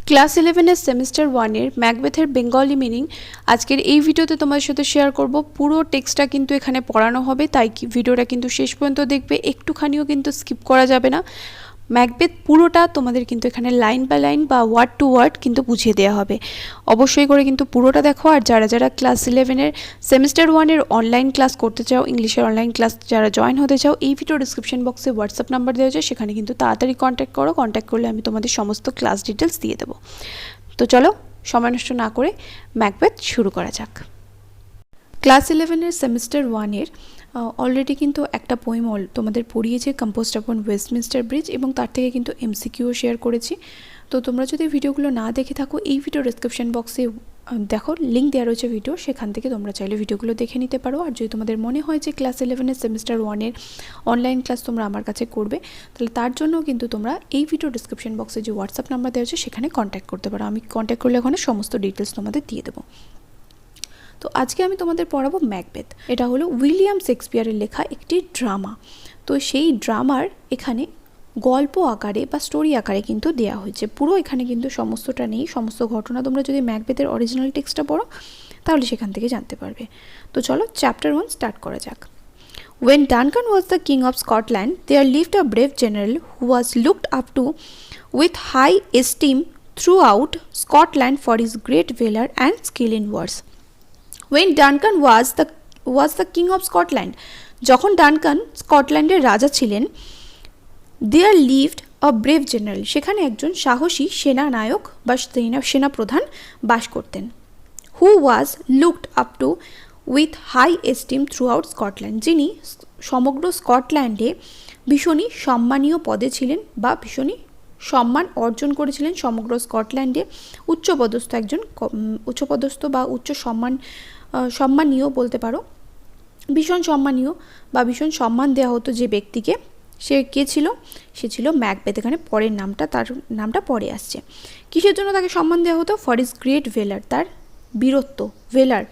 Class 11 semester 1 এর ম্যাকবেথের Bengali meaning আজকের এই ভিডিওতে তোমাদের সাথে শেয়ার করব। পুরো টেক্সটটা কিন্তু এখানে পড়ানো হবে, তাই কি ভিডিওটা কিন্তু শেষ পর্যন্ত দেখবে, একটুখানিও কিন্তু স্কিপ করা যাবে না। ম্যাকবেথ পুরোটা তোমাদের কিন্তু এখানে লাইন বাই লাইন বা ওয়ার্ড টু ওয়ার্ড কিন্তু বুঝিয়ে দেওয়া হবে। অবশ্যই করে কিন্তু পুরোটা দেখো। আর যারা যারা ক্লাস 11 সেমিস্টার 1 এর অনলাইন ক্লাস করতে চাও, ইংলিশের অনলাইন ক্লাস যারা জয়েন হতে চাও, এই ভিডিও ডিসক্রিপশন বক্সে হোয়াটসঅ্যাপ নাম্বার দেওয়া আছে, সেখানে কিন্তু তাড়াতাড়ি কন্ট্যাক্ট করো। কন্ট্যাক্ট করলে আমি তোমাদের সমস্ত ক্লাস ডিটেলস দিয়ে দেবো। তো চলো সময় নষ্ট না করে ম্যাকবেথ শুরু করা যাক। ক্লাস 11 সেমিস্টার 1 এর অলরেডি কিন্তু একটা পোয়েম তোমাদের পড়িয়েছে, কম্পোজড আপন ওয়েস্টমিনস্টার ব্রিজ, এবং তার থেকে কিন্তু এমসিকিউ শেয়ার করেছি। তো তোমরা যদি ভিডিওগুলো না দেখে থাকো, এই ভিডিও ডিসক্রিপশন বক্সে দেখো লিঙ্ক দেওয়া রয়েছে ভিডিও, সেখান থেকে তোমরা চাইলে ভিডিওগুলো দেখে নিতে পারো। আর যদি তোমাদের মনে হয় যে ক্লাস 11 সেমিস্টার 1 এর অনলাইন ক্লাস তোমরা আমার কাছে করবে, তাহলে তার জন্য কিন্তু তোমরা এই ভিডিও ডিসক্রিপশন বক্সে যে হোয়াটসঅ্যাপ নাম্বার দেওয়া আছে সেখানে কন্ট্যাক্ট করতে পারো। আমি কন্ট্যাক্ট করলে ওখানে সমস্ত ডিটেলস তোমাদের দিয়ে দেবো। তো আজকে আমি তোমাদের পড়াবো ম্যাকবেথ। এটা হলো উইলিয়াম শেক্সপিয়ারের লেখা একটি ড্রামা। তো সেই ড্রামার এখানে গল্প আকারে বা স্টোরি আকারে কিন্তু দেওয়া হয়েছে। পুরো এখানে কিন্তু সমস্তটা নেই, সমস্ত ঘটনা তোমরা যদি ম্যাকবেথের অরিজিনাল টেক্সটটা পড়ো তাহলে সেখান থেকে জানতে পারবে। তো চলো চ্যাপ্টার 1 স্টার্ট করা যাক। When Duncan was the king of Scotland, there lived a brave general who was looked up to with high esteem throughout Scotland for his great valor and skill in wars. When Duncan was the king of Scotland, যখন Duncan স্কটল্যান্ডের রাজা ছিলেন, there lived a brave general, সেখানে একজন সাহসী সেনানায়ক বা সেনাপ্রধান বাস করতেন। who was looked up to with high esteem throughout Scotland, যিনি সমগ্র স্কটল্যান্ডে ভীষণই সম্মানীয় পদে ছিলেন বা ভীষণই সম্মান অর্জন করেছিলেন। সমগ্র স্কটল্যান্ডে উচ্চপদস্থ বা উচ্চ সম্মানীয় বলতে পারো, ভীষণ সম্মানীয় বা ভীষণ সম্মান দেওয়া হতো যে ব্যক্তিকে। সে কে ছিল? সে ছিল ম্যাকবেথ। এখানে পরের তার নামটা পরে আসছে। কিসের জন্য তাকে সম্মান দেওয়া হতো? ফর ইজ গ্রেট ভেলার, তার বীরত্ব, ভেলার,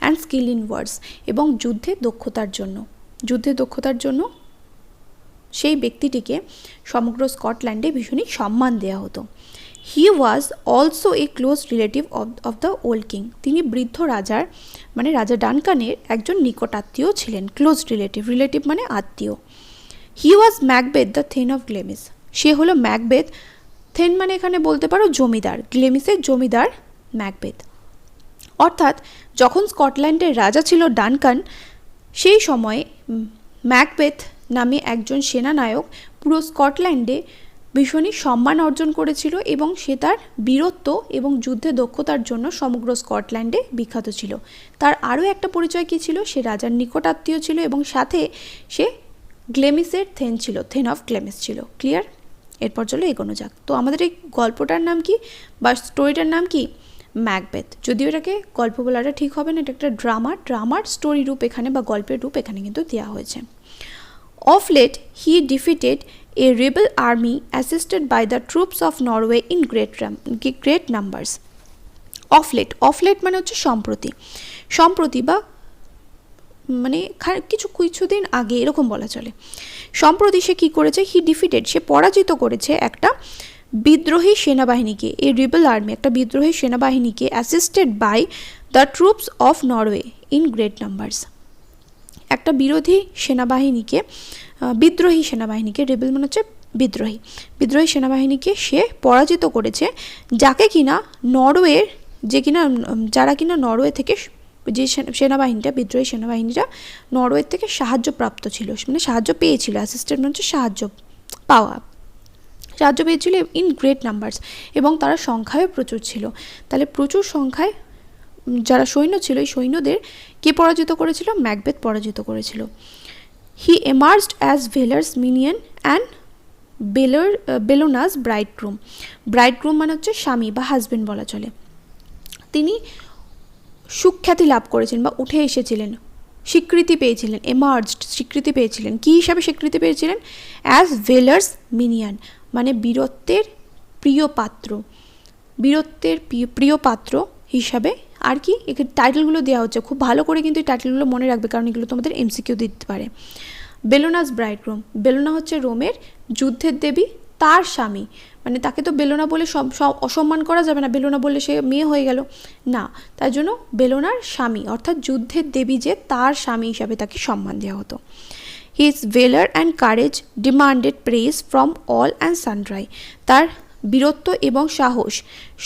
অ্যান্ড স্কিল ইন ওয়ার্স, এবং যুদ্ধে দক্ষতার জন্য সেই ব্যক্তিটিকে সমগ্র স্কটল্যান্ডে ভীষণই সম্মান দেওয়া হতো। He was also a close relative of the old king, তিনি বৃদ্ধ রাজার মানে রাজা ডানকানের একজন নিকটাত্মীয় ছিলেন। ক্লোজ রিলেটিভ মানে আত্মীয়। He was Macbeth the thane of Glamis, সে হলো ম্যাকবেথ। থেন মানে এখানে বলতে পারো জমিদার, গ্লেমিসের জমিদার ম্যাকবেথ। অর্থাৎ যখন স্কটল্যান্ডের রাজা ছিল ডানকান, সেই সময়ে ম্যাকবেথ নামে একজন সেনানায়ক পুরো স্কটল্যান্ডে ভীষণই সম্মান অর্জন করেছিল, এবং সে তার বীরত্ব এবং যুদ্ধে দক্ষতার জন্য সমগ্র স্কটল্যান্ডে বিখ্যাত ছিল। তার আরও একটা পরিচয় কী ছিল? সে রাজার নিকটাত্মীয় ছিল, এবং সাথে সে গ্লেমিসের থেন ছিল, থেন অফ গ্লেমিস ছিল। ক্লিয়ার? এরপর চলো এগোনো যাক। তো আমাদের এই গল্পটার নাম কি বা স্টোরিটার নাম কি? ম্যাকবেথ। যদিও এটাকে গল্প বলাটা ঠিক হবে না, এটা একটা ড্রামার স্টোরি রূপ এখানে বা গল্পের রূপ এখানে কিন্তু দেওয়া হয়েছে। Of late, he defeated a rebel army assisted by the troops of Norway in great numbers. Of late মানে হচ্ছে সম্প্রতি বা মানে কিছুদিন আগে এরকম বলা চলে। সম্প্রতি সে কী করেছে? হি ডিফিটেড, সে পরাজিত করেছে একটা বিদ্রোহী সেনাবাহিনীকে, এ রিবেল আর্মি, একটা বিদ্রোহী সেনাবাহিনীকে, assisted by the troops of Norway in great numbers, একটা বিদ্রোহী সেনাবাহিনীকে, রেবেল মানে হচ্ছে বিদ্রোহী সেনাবাহিনীকে সে পরাজিত করেছে, যাকে কিনা যারা কিনা নরওয়ে থেকে, যে বিদ্রোহী সেনাবাহিনীটা নরওয়ে থেকে সাহায্যপ্রাপ্ত ছিল, মানে সাহায্য পেয়েছিল। অ্যাসিস্টেন্ট মানে হচ্ছে সাহায্য পেয়েছিল ইন গ্রেট নাম্বারস, এবং তারা সংখ্যায় প্রচুর ছিল। তাহলে প্রচুর সংখ্যায় যারা সৈন্য ছিল, এই সৈন্যদের কে পরাজিত করেছিল? ম্যাকবেথ পরাজিত করেছিল। হি এমার্জড অ্যাজ ভেলার্স মিনিয়ন অ্যান্ড বেলোনাস ব্রাইডগ্রুম মানে হচ্ছে স্বামী বা হাজবেন্ড বলা চলে। তিনি সুখ্যাতি লাভ করেছেন বা উঠে এসেছিলেন, স্বীকৃতি পেয়েছিলেন। কী হিসাবে স্বীকৃতি পেয়েছিলেন? অ্যাজ ভেলার্স মিনিয়ন মানে বীরত্বের প্রিয় পাত্র হিসাবে। আর কি এখানে টাইটেলগুলো দেওয়া হচ্ছে, খুব ভালো করে কিন্তু এই টাইটেলগুলো মনে রাখবে, কারণ এগুলো তোমাদের এমসিকিউ দিতে পারে। বেলোনাস ব্রাইডগ্রুম, বেলোনা হচ্ছে রোমের যুদ্ধের দেবী, তার স্বামী, মানে তাকে তো বেলোনা বলে অসম্মান করা যাবে না, বেলোনা বললে সে মেয়ে হয়ে গেল না, তার জন্য বেলোনার স্বামী অর্থাৎ যুদ্ধের দেবী যে তার স্বামী হিসাবে তাকে সম্মান দেওয়া হতো। His valour and courage demanded praise from all and sundry, তার বীরত্ব এবং সাহস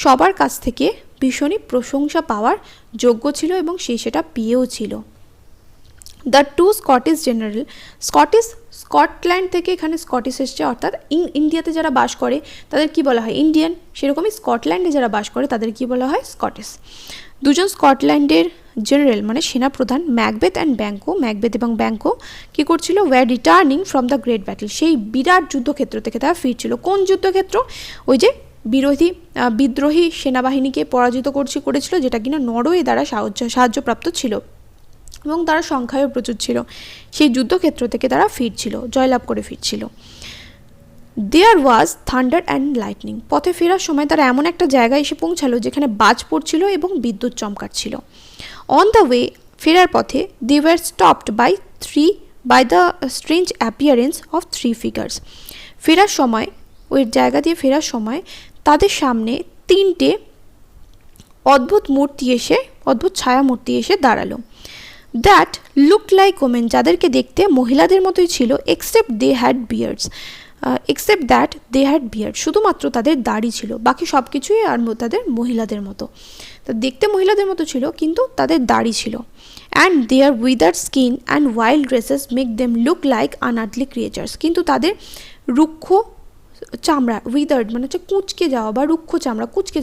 সবার কাছ থেকে ভীষণই প্রশংসা পাওয়ার যোগ্য ছিল এবং সে সেটা পেয়েও ছিল। The two Scottish general, Scotland থেকে এখানে স্কটিশ এসছে, অর্থাৎ ইন্ডিয়াতে যারা বাস করে তাদের কি বলা হয় ইন্ডিয়ান, সেরকমই স্কটল্যান্ডে যারা বাস করে তাদের কি বলা হয় স্কটিশ। দুজন স্কটল্যান্ডের জেনারেল মানে সেনাপ্রধান ম্যাকবেথ অ্যান্ড ব্যাঙ্কো, ম্যাকবেথ এবং ব্যাঙ্কো কী করছিল, war returning from the great battle, সেই বিরাট যুদ্ধক্ষেত্র থেকে তারা ফিরছিল। কোন যুদ্ধক্ষেত্র? ওই যে বিদ্রোহী সেনাবাহিনীকে পরাজিত করেছিল, যেটা কিনা নরওয়ে দ্বারা সাহায্যপ্রাপ্ত ছিল এবং তারা সংখ্যায়ও প্রচুর ছিল। সেই যুদ্ধক্ষেত্র থেকে তারা ফিরছিল, জয়লাভ করে ফিরছিল। দেয়ার ওয়াজ থান্ডার অ্যান্ড লাইটনিং, পথে ফেরার সময় তারা এমন একটা জায়গায় এসে পৌঁছালো যেখানে বাজ পড়ছিল এবং বিদ্যুৎ চমকাচ্ছিল। অন দ্য ওয়ে, ফেরার পথে they were stopped by the strange appearance of three figures, ফেরার সময় ওই জায়গা দিয়ে ফেরার সময় তাদের সামনে তিনটে অদ্ভুত ছায়া মূর্তি এসে দাঁড়ালো। দ্যাট লুকড লাইক ওমেন, যাদেরকে দেখতে মহিলাদের মতোই ছিল, except that they had beard, শুধুমাত্র তাদের দাড়ি ছিল, বাকি সব কিছুই আর তাদের মহিলাদের মতো, তা দেখতে মহিলাদের মতো ছিল কিন্তু তাদের দাড়ি ছিল। And their withered skin and wild dresses make them look like unearthly creatures, কিন্তু তাদের রুক্ষ চামড়া, উইদার্ড মানে হচ্ছে কুঁচকে যাওয়া বা রুক্ষ চামড়া, কুঁচকে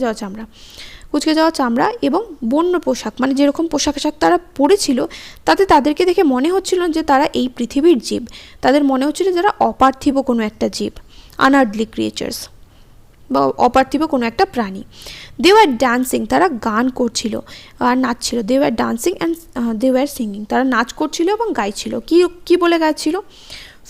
যাওয়া চামড়া এবং বন্য পোশাক, মানে যেরকম পোশাক আশাক তারা পরেছিল তাতে তাদেরকে দেখে মনে হচ্ছিল যে তারা এই পৃথিবীর জীব, তাদের মনে হচ্ছিল যারা অপার্থিব কোনো একটা জীব, আনআর্থলি ক্রিয়েচার্স বা অপার্থিব কোনো একটা প্রাণী। দে ওয়ার ডান্সিং, তারা গান করছিল আর নাচছিল। They were dancing and they were singing, তারা নাচ করছিল এবং গাইছিল। কি বলে গাইছিল?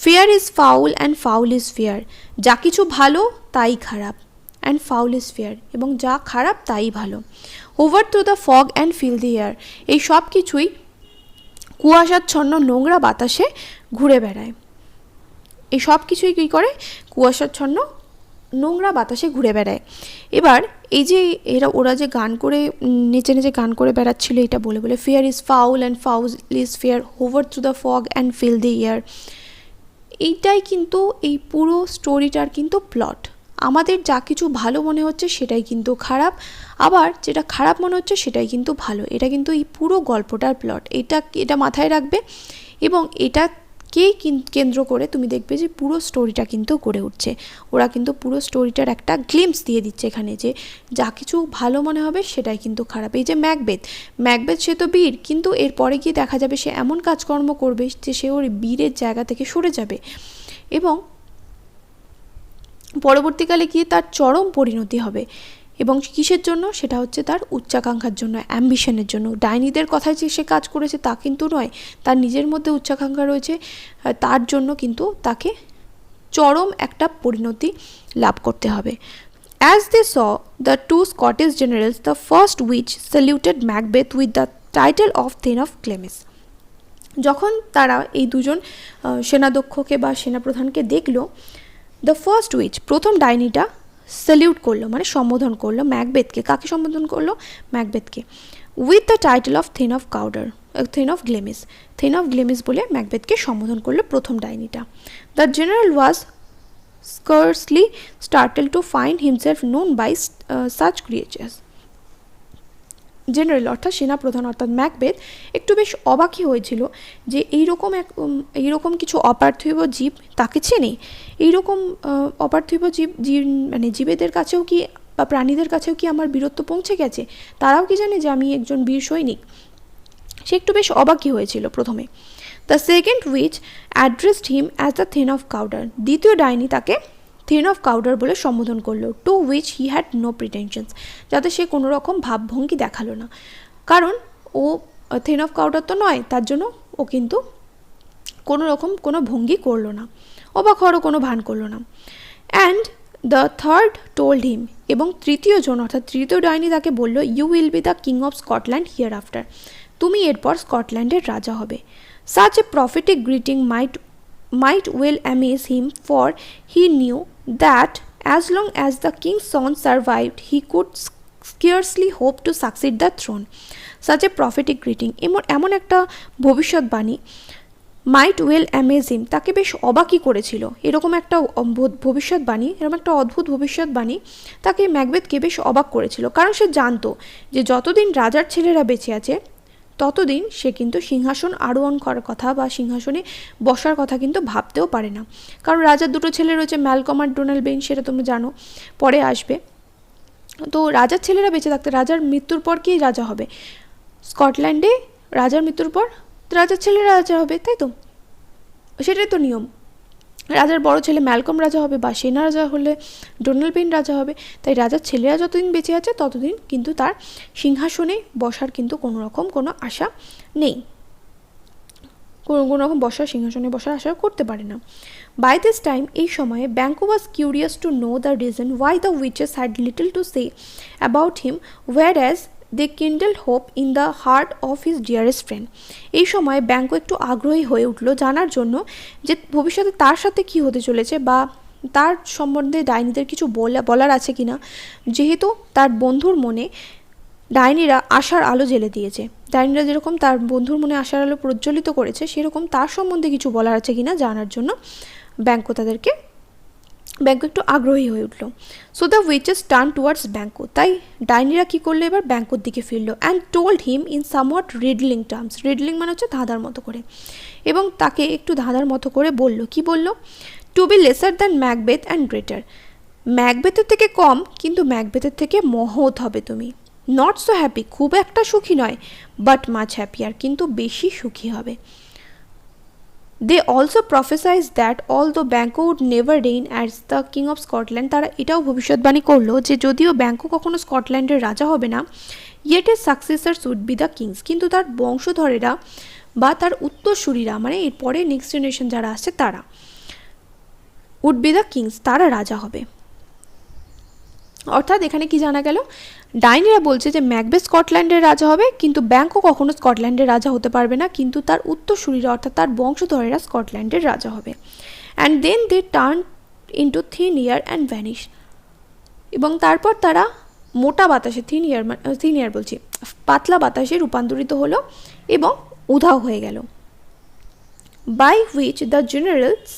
Fair is foul and foul is fair, যা কিছু ভালো তাই খারাপ, অ্যান্ড ফাউল ইজ ফেয়ার, এবং যা খারাপ তাই ভালো। Over through the fog and filthy air, এই সব কিছুই কুয়াশাচ্ছন্ন নোংরা বাতাসে ঘুরে বেড়ায়। এই সব কিছুই কী করে? কুয়াশাচ্ছন্ন নোংরা বাতাসে ঘুরে বেড়ায়। এবার এই যে ওরা যে গান করে নেচে গান করে বেড়াচ্ছিল, এটা বলে fair is foul and foul is fair, over through the fog and filthy air, এইটাই কিন্তু এই পুরো স্টোরিটার কিন্তু প্লট। আমাদের যা কিছু ভালো মনে হচ্ছে সেটাই কিন্তু খারাপ, আবার যেটা খারাপ মনে হচ্ছে সেটাই কিন্তু ভালো। এটা কিন্তু এই পুরো গল্পটার প্লট, এটা মাথায় রাখবে এবং এটাকেই কেন্দ্র করে তুমি দেখবে যে পুরো স্টোরিটা কিন্তু গড়ে উঠছে। ওরা কিন্তু পুরো স্টোরিটার একটা গ্লিম্পস দিয়ে দিচ্ছে এখানে, যে যা কিছু ভালো মনে হবে সেটাই কিন্তু খারাপ। এই যে ম্যাকবেথ সে তো বীর, কিন্তু এরপরে গিয়ে দেখা যাবে সে এমন কাজকর্ম করবে যে সে ওর বীরের জায়গা থেকে সরে যাবে এবং পরবর্তীকালে গিয়ে তার চরম পরিণতি হবে। এবং কিসের জন্য? সেটা হচ্ছে তার উচ্চাকাঙ্ক্ষার জন্য, অ্যাম্বিশনের জন্য। ডাইনিদের কথায় যে সে কাজ করেছে তা কিন্তু নয়, তার নিজের মধ্যে উচ্চাকাঙ্ক্ষা রয়েছে, তার জন্য কিন্তু তাকে চরম একটা পরিণতি লাভ করতে হবে। As they saw the two Scottish generals, the first witch saluted Macbeth with the title of thane of Glamis, যখন তারা এই দুজন সেনাধ্যক্ষকে বা সেনাপ্রধানকে দেখল, দ্য ফার্স্ট উইচ প্রথম ডাইনিটা স্যালিউট করলো মানে সম্বোধন করলো ম্যাকবেথকে। কাকে সম্বোধন করলো? ম্যাকবেথকে। With the title of thane of Glamis বলে ম্যাকবেথকে সম্বোধন করলো প্রথম ডাইনিটা। The general was scarcely startled to find himself known by such creatures, general অর্থাৎ সেনাপ্রধান অর্থাৎ ম্যাকবেথ একটু বেশ অবাকই হয়েছিল যে এইরকম কিছু অপার্থিব জীব তাকে চেনে, এইরকম অপার্থিব মানে জীবেদের কাছেও কি বা প্রাণীদের কাছেও কি আমার বীরত্ব পৌঁছে গেছে, তারাও কি জানে যে আমি একজন বীর সৈনিক। সে একটু বেশ অবাকই হয়েছিল প্রথমে। The second witch addressed him as the thane of Cawdor, দ্বিতীয় ডাইনি তাকে থেন অফ কাউডার বলে সম্বোধন করলো। To which he had no pretensions, যাতে সে কোনো রকম ভাবভঙ্গি দেখালো না, কারণ ও থেন অফ কাউডার তো নয়, তার জন্য ও কিন্তু কোনো রকম কোনো ভঙ্গি করলো না, অবাক হওয়ারও কোনো ভান করলো না। And the third told him, এবং তৃতীয় জন অর্থাৎ তৃতীয় ডাইনি তাকে বলল, you will be the king of Scotland hereafter, তুমি এরপর স্কটল্যান্ডের রাজা হবে। Such a prophetic greeting might well amaze him, for he knew that as long as the king's son survived, he could scarcely hope to succeed the throne. Such a prophetic greeting, এমন একটা ভবিষ্যৎবাণী মাইট well amaze হিম, তাকে বেশ অবাকই করেছিল। এরকম একটা ভবিষ্যৎবাণী, এরকম একটা অদ্ভুত ভবিষ্যৎবাণী তাকে ম্যাকবেথকে বেশ অবাক করেছিল, কারণ সে জানতো যে যতদিন রাজার ছেলেরা বেঁচে আছে ততদিন সে কিন্তু সিংহাসন আরোহণ করার কথা বা সিংহাসনে বসার কথা কিন্তু ভাবতেও পারে না। কারণ রাজার দুটো ছেলে রয়েছে, ম্যালকম আর ডোনাল্ড, সেটা তোমরা জানো, পরে আসবে। তো রাজার ছেলেরা বেঁচে থাকতে, রাজার মৃত্যুর পর কে রাজা হবে? স্কটল্যান্ডে রাজার মৃত্যুর পর রাজার ছেলেরা রাজা হবে, তাই তো? সেটাই তো নিয়ম। রাজার বড় ছেলে ম্যালকম রাজা হবে, বা সেনা রাজা হলে ডোনাল্ড রাজা হবে। তাই রাজার ছেলেরা যতদিন বেঁচে আছে ততদিন কিন্তু তার সিংহাসনে বসার কিন্তু কোনো রকম কোনো আশা নেই, কোনো রকম সিংহাসনে বসার আশা করতে পারে না। বাই দিস টাইম, এই সময়ে Banquo was curious to know the reason why the witches had little to say about him, were as they kindled hope in the heart of his dearest friend. এই সময় ব্যাঙ্কো একটু আগ্রহী হয়ে উঠল জানার জন্য যে ভবিষ্যতে তার সাথে কি হতে চলেছে, বা তার সম্বন্ধে ডাইনিদের কিছু বলার আছে কিনা, যেহেতু তার বন্ধুর মনে ডাইনিরা আশার আলো জ্বেলে দিয়েছে। ডাইনিরা যেরকম তার বন্ধুর মনে আশার আলো প্রজ্বলিত করেছে, সেরকম তার সম্বন্ধে কিছু বলার আছে কিনা জানার জন্য ব্যাঙ্কো একটু আগ্রহী হয়ে উঠল। So the witches turn towards Banquo, তাই ডাইনিরা কি করলো, এবার ব্যাঙ্কোর দিকে ফিরলো। And told him in somewhat riddling terms, riddling মানে হচ্ছে ধাঁধার মতো করে, এবং তাকে একটু ধাঁধার মতো করে বলল, কি বলল? To be lesser than Macbeth and greater, ম্যাকবেথের থেকে কম কিন্তু ম্যাকবেথের থেকে মহৎ হবে তুমি। নট সো হ্যাপি, খুব একটা সুখী নয়, বাট মাচ হ্যাপিয়ার, কিন্তু বেশি সুখী হবে। They also prophesied that although Banquo would never reign as the king of Scotland, তারা এটাও ভবিষ্যৎবাণী করলো যে যদিও ব্যাঙ্কো কখনো স্কটল্যান্ডের রাজা হবে না, ইয়েট এর successors would be the Kings, কিন্তু তার বংশধরেরা বা তার উত্তরসূরিরা, মানে এরপরে নেক্সট জেনারেশন যারা আসছে তারা, উড বি দ্য কিংস, তারা রাজা হবে। অর্থাৎ এখানে কি জানা গেল, ডাইনিরা বলছে যে ম্যাকবেথ স্কটল্যান্ডের রাজা হবে, কিন্তু ব্যাঙ্কো কখনো স্কটল্যান্ডের রাজা হতে পারবে না, কিন্তু তার উত্তরসূরিরা অর্থাৎ তার বংশধরেরা স্কটল্যান্ডের রাজা হবে। And then they turn into thin air and vanish, এবং তারপর তারা মোটা বাতাসে, থিন এয়ার বলছি, পাতলা বাতাসে রূপান্তরিত হলো এবং উধাও হয়ে গেল। By which the generals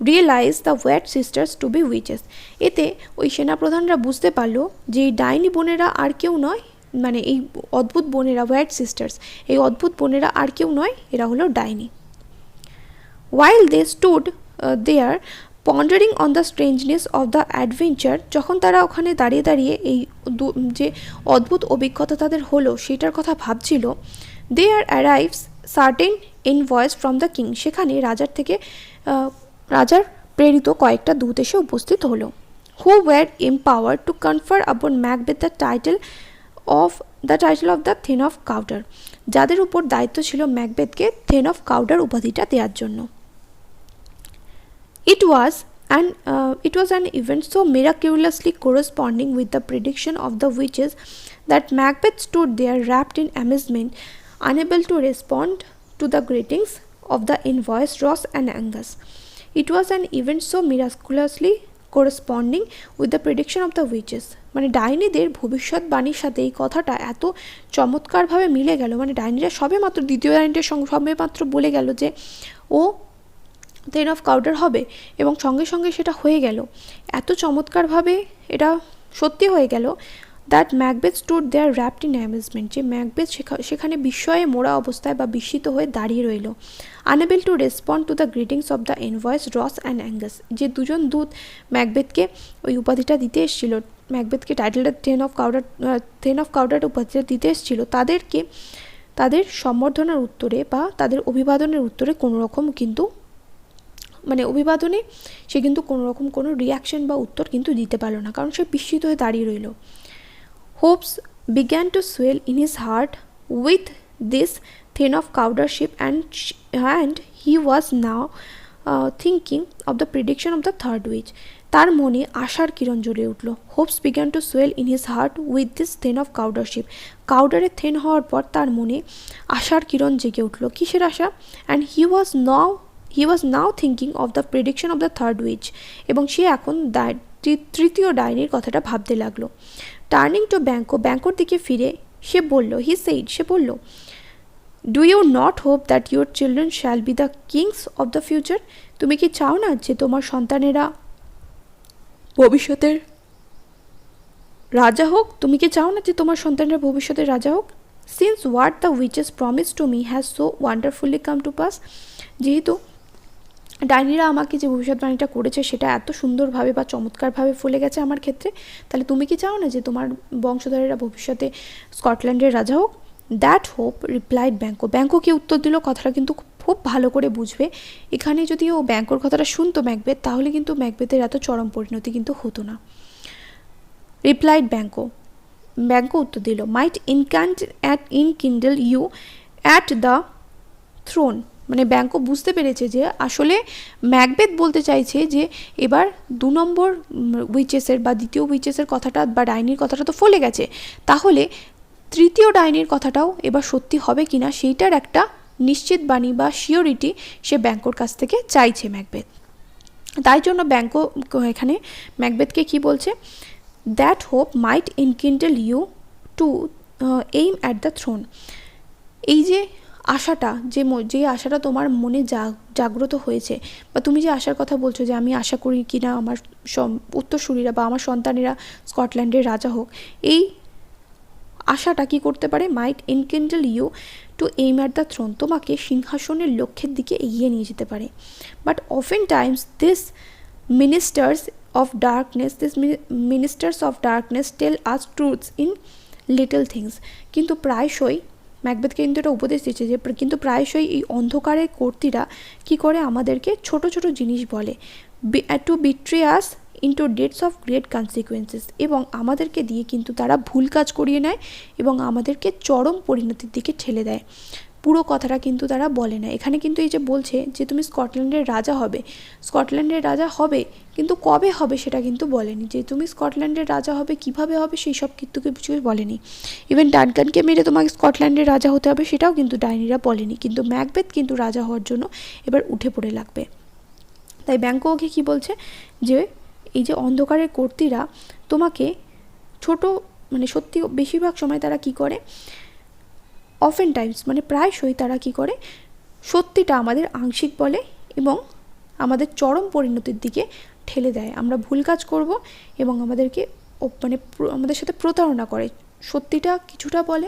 realise the weird sisters to be witches, এতে ওই সেনাপ্রধানরা বুঝতে পারলো যে এই ডাইনি বোনেরা আর কেউ নয়, মানে এই অদ্ভুত বোনেরা, ওয়েট সিস্টার্স, এই অদ্ভুত বোনেরা আর কেউ নয়, এরা হলো ডাইনি। While they stood there pondering on the strangeness of the adventure, যখন তারা ওখানে দাঁড়িয়ে দাঁড়িয়ে এই যে অদ্ভুত অভিজ্ঞতা তাদের হলো সেটার কথা ভাবছিল, they are arrives certain envoys from the king, সেখানে রাজার প্রেরিত কয়েকটা দূত এসে উপস্থিত হলো। Who were empowered to confer upon Macbeth the title of the thane of Cawdor, যাদের উপর দায়িত্ব ছিল ম্যাকবেথকে থেন অফ কাউডার উপাধিটা দেওয়ার জন্য। It was an event so miraculously corresponding with the prediction of the witches that Macbeth stood there wrapped in amazement, unable to respond to the greetings of the envoys Ross and Angus. It was an event so miraculously corresponding with the prediction of the witches, মানে ডাইনিদের ভবিষ্যৎবাণীর সাথে এই কথাটা এত চমৎকারভাবে মিলে গেল, মানে ডাইনিরা সবেমাত্র দ্বিতীয় ডাইনিটার সঙ্গে সবেমাত্র বলে গেল যে ও থেন অফ কাউডার হবে, এবং সঙ্গে সঙ্গে সেটা হয়ে গেল, এত চমৎকারভাবে এটা সত্যি হয়ে গেল। That Macbeth stood there wrapped in amazement, যে ম্যাকবেথ সেখানে বিস্ময়ে মোড়া অবস্থায় বা বিস্মিত হয়ে দাঁড়িয়ে রইল। Unable to respond to the greetings of the envoys Ross and Angus, যে দুজন দূত ম্যাকবেথকে ওই উপাধিটা দিতে এসেছিল, ম্যাকবেথকে টাইটেলটা থেন অফ কাউডার উপাধিটা দিতে এসেছিল, তাদের সম্বর্ধনার উত্তরে বা তাদের অভিবাদনের উত্তরে কোনো রকম কিন্তু মানে অভিবাদনে সে কিন্তু কোনো রকম কোনো রিয়াকশন বা উত্তর কিন্তু দিতে পারলো না, কারণ সে বিস্মিত হয়ে দাঁড়িয়ে রইল। Hopes began to swell in his heart with this thane of Cawdorship and he was now thinking of the prediction of the third witch, তার মনে আশার কিরণ জ্বলে উঠল। Hopes began to swell in his heart with this thane of Cawdorship, কাউডারের thane হওয়ার পর তার মনে আশার কিরণ জেগে উঠল। কিসের আশা? And he he was now thinking of the prediction of the third which, এবং সে এখন তৃতীয় ডাইনির কথাটা ভাবতে লাগলো। টার্নিং টু ব্যাঙ্কো, ব্যাঙ্কোর দিকে ফিরে সে বলল, সে বলল, do you not hope that your children shall be the kings of the future? তুমি কি চাও না যে তোমার সন্তানেরা ভবিষ্যতের রাজা হোক? তুমি কি চাও না যে তোমার সন্তানেরা ভবিষ্যতের রাজা হোক? Since what the witches promise to me has so wonderfully come to pass, যেহেতু ডাইনিরা আমাকে যে ভবিষ্যৎবাণীটা করেছে সেটা এত সুন্দরভাবে বা চমৎকারভাবে ফলে গেছে আমার ক্ষেত্রে, তাহলে তুমি কি চাও না যে তোমার বংশধরেরা ভবিষ্যতে স্কটল্যান্ডের রাজা হোক? দ্যাট হোপ রিপ্লাইড ব্যাঙ্কো, ব্যাঙ্কো কি উত্তর দিল কথাটা কিন্তু খুব ভালো করে বুঝবে। এখানে যদি ও ব্যাঙ্কোর কথাটা শুনতো ম্যাকবেথ, তাহলে কিন্তু ম্যাকবেথের এত চরম পরিণতি কিন্তু হতো না। রিপ্লাইড ব্যাঙ্কো, ব্যাঙ্কো উত্তর দিল, মাইট enkindle you at the thrown, মানে ব্যাঙ্কো বুঝতে পেরেছে যে আসলে ম্যাকবেথ বলতে চাইছে যে এবার 2 নম্বর উইচেসের বা দ্বিতীয় উইচেসের কথাটা বা ডাইনির কথাটা তো ফলে গেছে, তাহলে তৃতীয় ডাইনির কথাটাও এবার সত্যি হবে কিনা সেইটার একটা নিশ্চিত বাণী বা শিওরিটি সে ব্যাঙ্কোর কাছ থেকে চাইছে ম্যাকবেথ। তাই জন্য ব্যাঙ্কো এখানে ম্যাকবেথকে কি বলছে, that hope might enkindle you to aim at the throne, এই যে আশাটা, যে আশাটা তোমার মনে জাগ্রত হয়েছে, বা তুমি যে আশার কথা বলছো যে আমি আশা করি কিনা আমার উত্তরসূরিরা বা আমার সন্তানেরা স্কটল্যান্ডের রাজা হোক, এই আশাটা কি করতে পারে, might enkindle you to aim at the throne, তোমাকে সিংহাসনের লক্ষ্যের দিকে এগিয়ে নিয়ে যেতে পারে। But often times these ministers of darkness tell us truths in little things, কিন্তু প্রায়শই ম্যাকবেথকে কিন্তু এটা উপদেশ দিচ্ছে যে কিন্তু প্রায়শই এই অন্ধকারের কর্তীরা কি করে, আমাদেরকে ছোট ছোট জিনিস বলে, to betray us into deeds of great consequences, এবং আমাদেরকে দিয়ে কিন্তু তারা ভুল কাজ করিয়ে নেয় এবং আমাদেরকে চরম পরিণতির দিকে ঠেলে দেয়। পুরো কথাটা কিন্তু তারা বলে না। এখানে কিন্তু এই যে বলছে যে তুমি স্কটল্যান্ডের রাজা হবে, কিন্তু কবে হবে সেটা কিন্তু বলেনি, যে তুমি স্কটল্যান্ডের রাজা হবে কিভাবে হবে সেই সব কিন্তু কিছু বলেনি। ইভেন ডানকানকে মেরে তোমাকে স্কটল্যান্ডের রাজা হতে হবে সেটাও কিন্তু ডাইনিরা বলেনি, কিন্তু ম্যাকবেথ কিন্তু রাজা হওয়ার জন্য এবার উঠে পড়ে লাগবে। তাই ব্যাঙ্কো ওকে কী বলছে, যে এই যে অন্ধকারের কর্তীরা তোমাকে মানে সত্যি বেশিরভাগ সময় তারা কি করে, অফেন টাইমস মানে প্রায়শই তারা কি করে, সত্যিটা আমাদের আংশিক বলে এবং আমাদের চরম পরিণতির দিকে ঠেলে দেয়। আমরা ভুল কাজ করব এবং আমাদেরকে মানে আমাদের সাথে প্রতারণা করে, সত্যিটা কিছুটা বলে,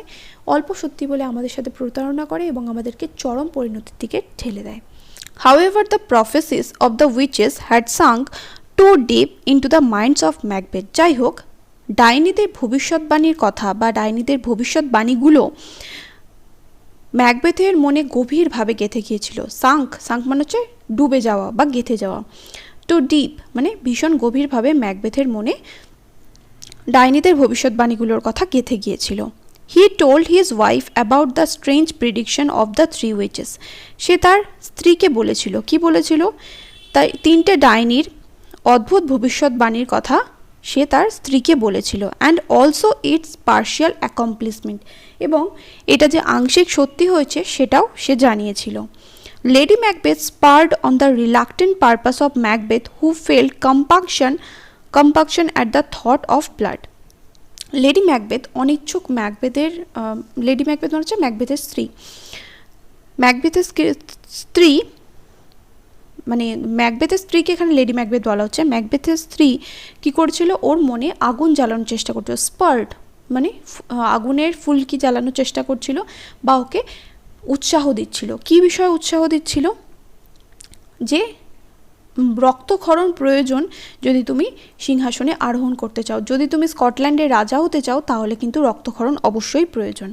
অল্প সত্যি বলে আমাদের সাথে প্রতারণা করে এবং আমাদেরকে চরম পরিণতির দিকে ঠেলে দেয়। However, the prophecies of the witches had sunk too deep into the minds of Macbeth. যাই হোক, ডাইনিদের ভবিষ্যৎবাণীর কথা বা ডাইনিদের ভবিষ্যৎবাণীগুলো ম্যাকবেথের মনে গভীরভাবে গেঁথে গিয়েছিল। সাঙ্ক মানে হচ্ছে ডুবে যাওয়া বা গেঁথে যাওয়া, টু ডিপ মানে ভীষণ গভীরভাবে ম্যাকবেথের মনে ডাইনিদের ভবিষ্যৎবাণীগুলোর কথা গেঁথে গিয়েছিল। He told his wife about the strange prediction of the 3 witches, সে তার স্ত্রীকে বলেছিল, কি বলেছিল, তাই 3টে ডাইনির অদ্ভুত ভবিষ্যৎবাণীর কথা সে তার স্ত্রীকে বলেছিল, and also its partial accomplishment, এবং এটা যে আংশিক সত্যি হয়েছে সেটাও সে জানিয়েছিল। Lady Macbeth spurred on the reluctant purpose of Macbeth who felt compunction at the thought of blood. Lady Macbeth অনিচ্ছুক লেডি ম্যাকবেথ মানে হচ্ছে ম্যাকবেথের স্ত্রী, মানে ম্যাকবেথের স্ত্রীকে এখানে লেডি ম্যাকবেথ বলা হচ্ছে। ম্যাকবেথের স্ত্রী কি করছিল, ওর মনে আগুন জ্বালানোর চেষ্টা করছিল, স্পার্ড মানে আগুনের ফুলকি জ্বালানোর চেষ্টা করছিল বা ওকে উৎসাহ দিচ্ছিল। কি বিষয়ে উৎসাহ দিচ্ছিল, যে রক্তক্ষরণ প্রয়োজন যদি তুমি সিংহাসনে আরোহণ করতে চাও, যদি তুমি স্কটল্যান্ডের রাজা হতে চাও তাহলে কিন্তু রক্তক্ষরণ অবশ্যই প্রয়োজন।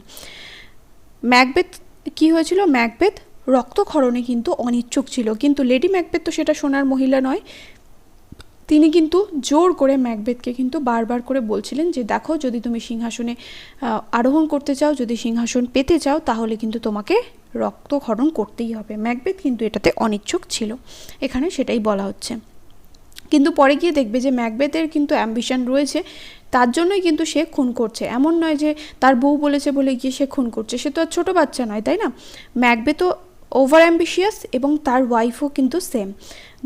ম্যাকবেথ কি হয়েছিল, ম্যাকবেথ রক্তক্ষরণে কিন্তু অনিচ্ছুক ছিল, কিন্তু লেডি ম্যাকবেথ তো সেটা শোনার মহিলা নয়, তিনি কিন্তু জোর করে ম্যাকবেথকে কিন্তু বারবার করে বলছিলেন যে দেখো, যদি তুমি সিংহাসনে আরোহণ করতে চাও, যদি সিংহাসন পেতে চাও তাহলে কিন্তু তোমাকে রক্তক্ষরণ করতেই হবে। ম্যাকবেথ কিন্তু এটাতে অনিচ্ছুক ছিল, এখানে সেটাই বলা হচ্ছে। কিন্তু পরে গিয়ে দেখবে যে ম্যাকবেথের কিন্তু অ্যাম্বিশন রয়েছে, তার জন্যই কিন্তু সে খুন করছে, এমন নয় যে তার বউ বলেছে বলে গিয়ে সে খুন করছে, সে তো আর ছোটো বাচ্চা নয়, তাই না। ম্যাকবেথও ওভার অ্যাম্বিশিয়াস এবং তার ওয়াইফও কিন্তু সেম,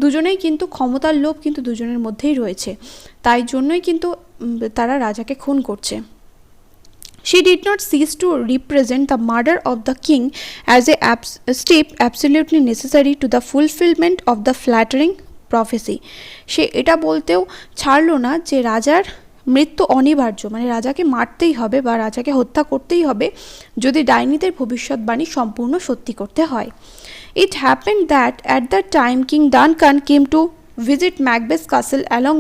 দুজনেই কিন্তু ক্ষমতার লোভ কিন্তু দুজনের মধ্যেই রয়েছে, তাই জন্যই কিন্তু তারা রাজাকে খুন করছে। She did not cease to represent the murder of the king as a step absolutely necessary to the fulfillment of the flattering prophecy. সে এটা বলতেও ছাড়লো না যে রাজার মৃত্যু অনিবার্য, মানে রাজাকে মারতেই হবে বা রাজাকে হত্যা করতেই হবে যদি ডাইনিদের ভবিষ্যৎবাণী সম্পূর্ণ সত্যি করতে হয়। It happened that at that time King Duncan came to visit Macbeth's castle along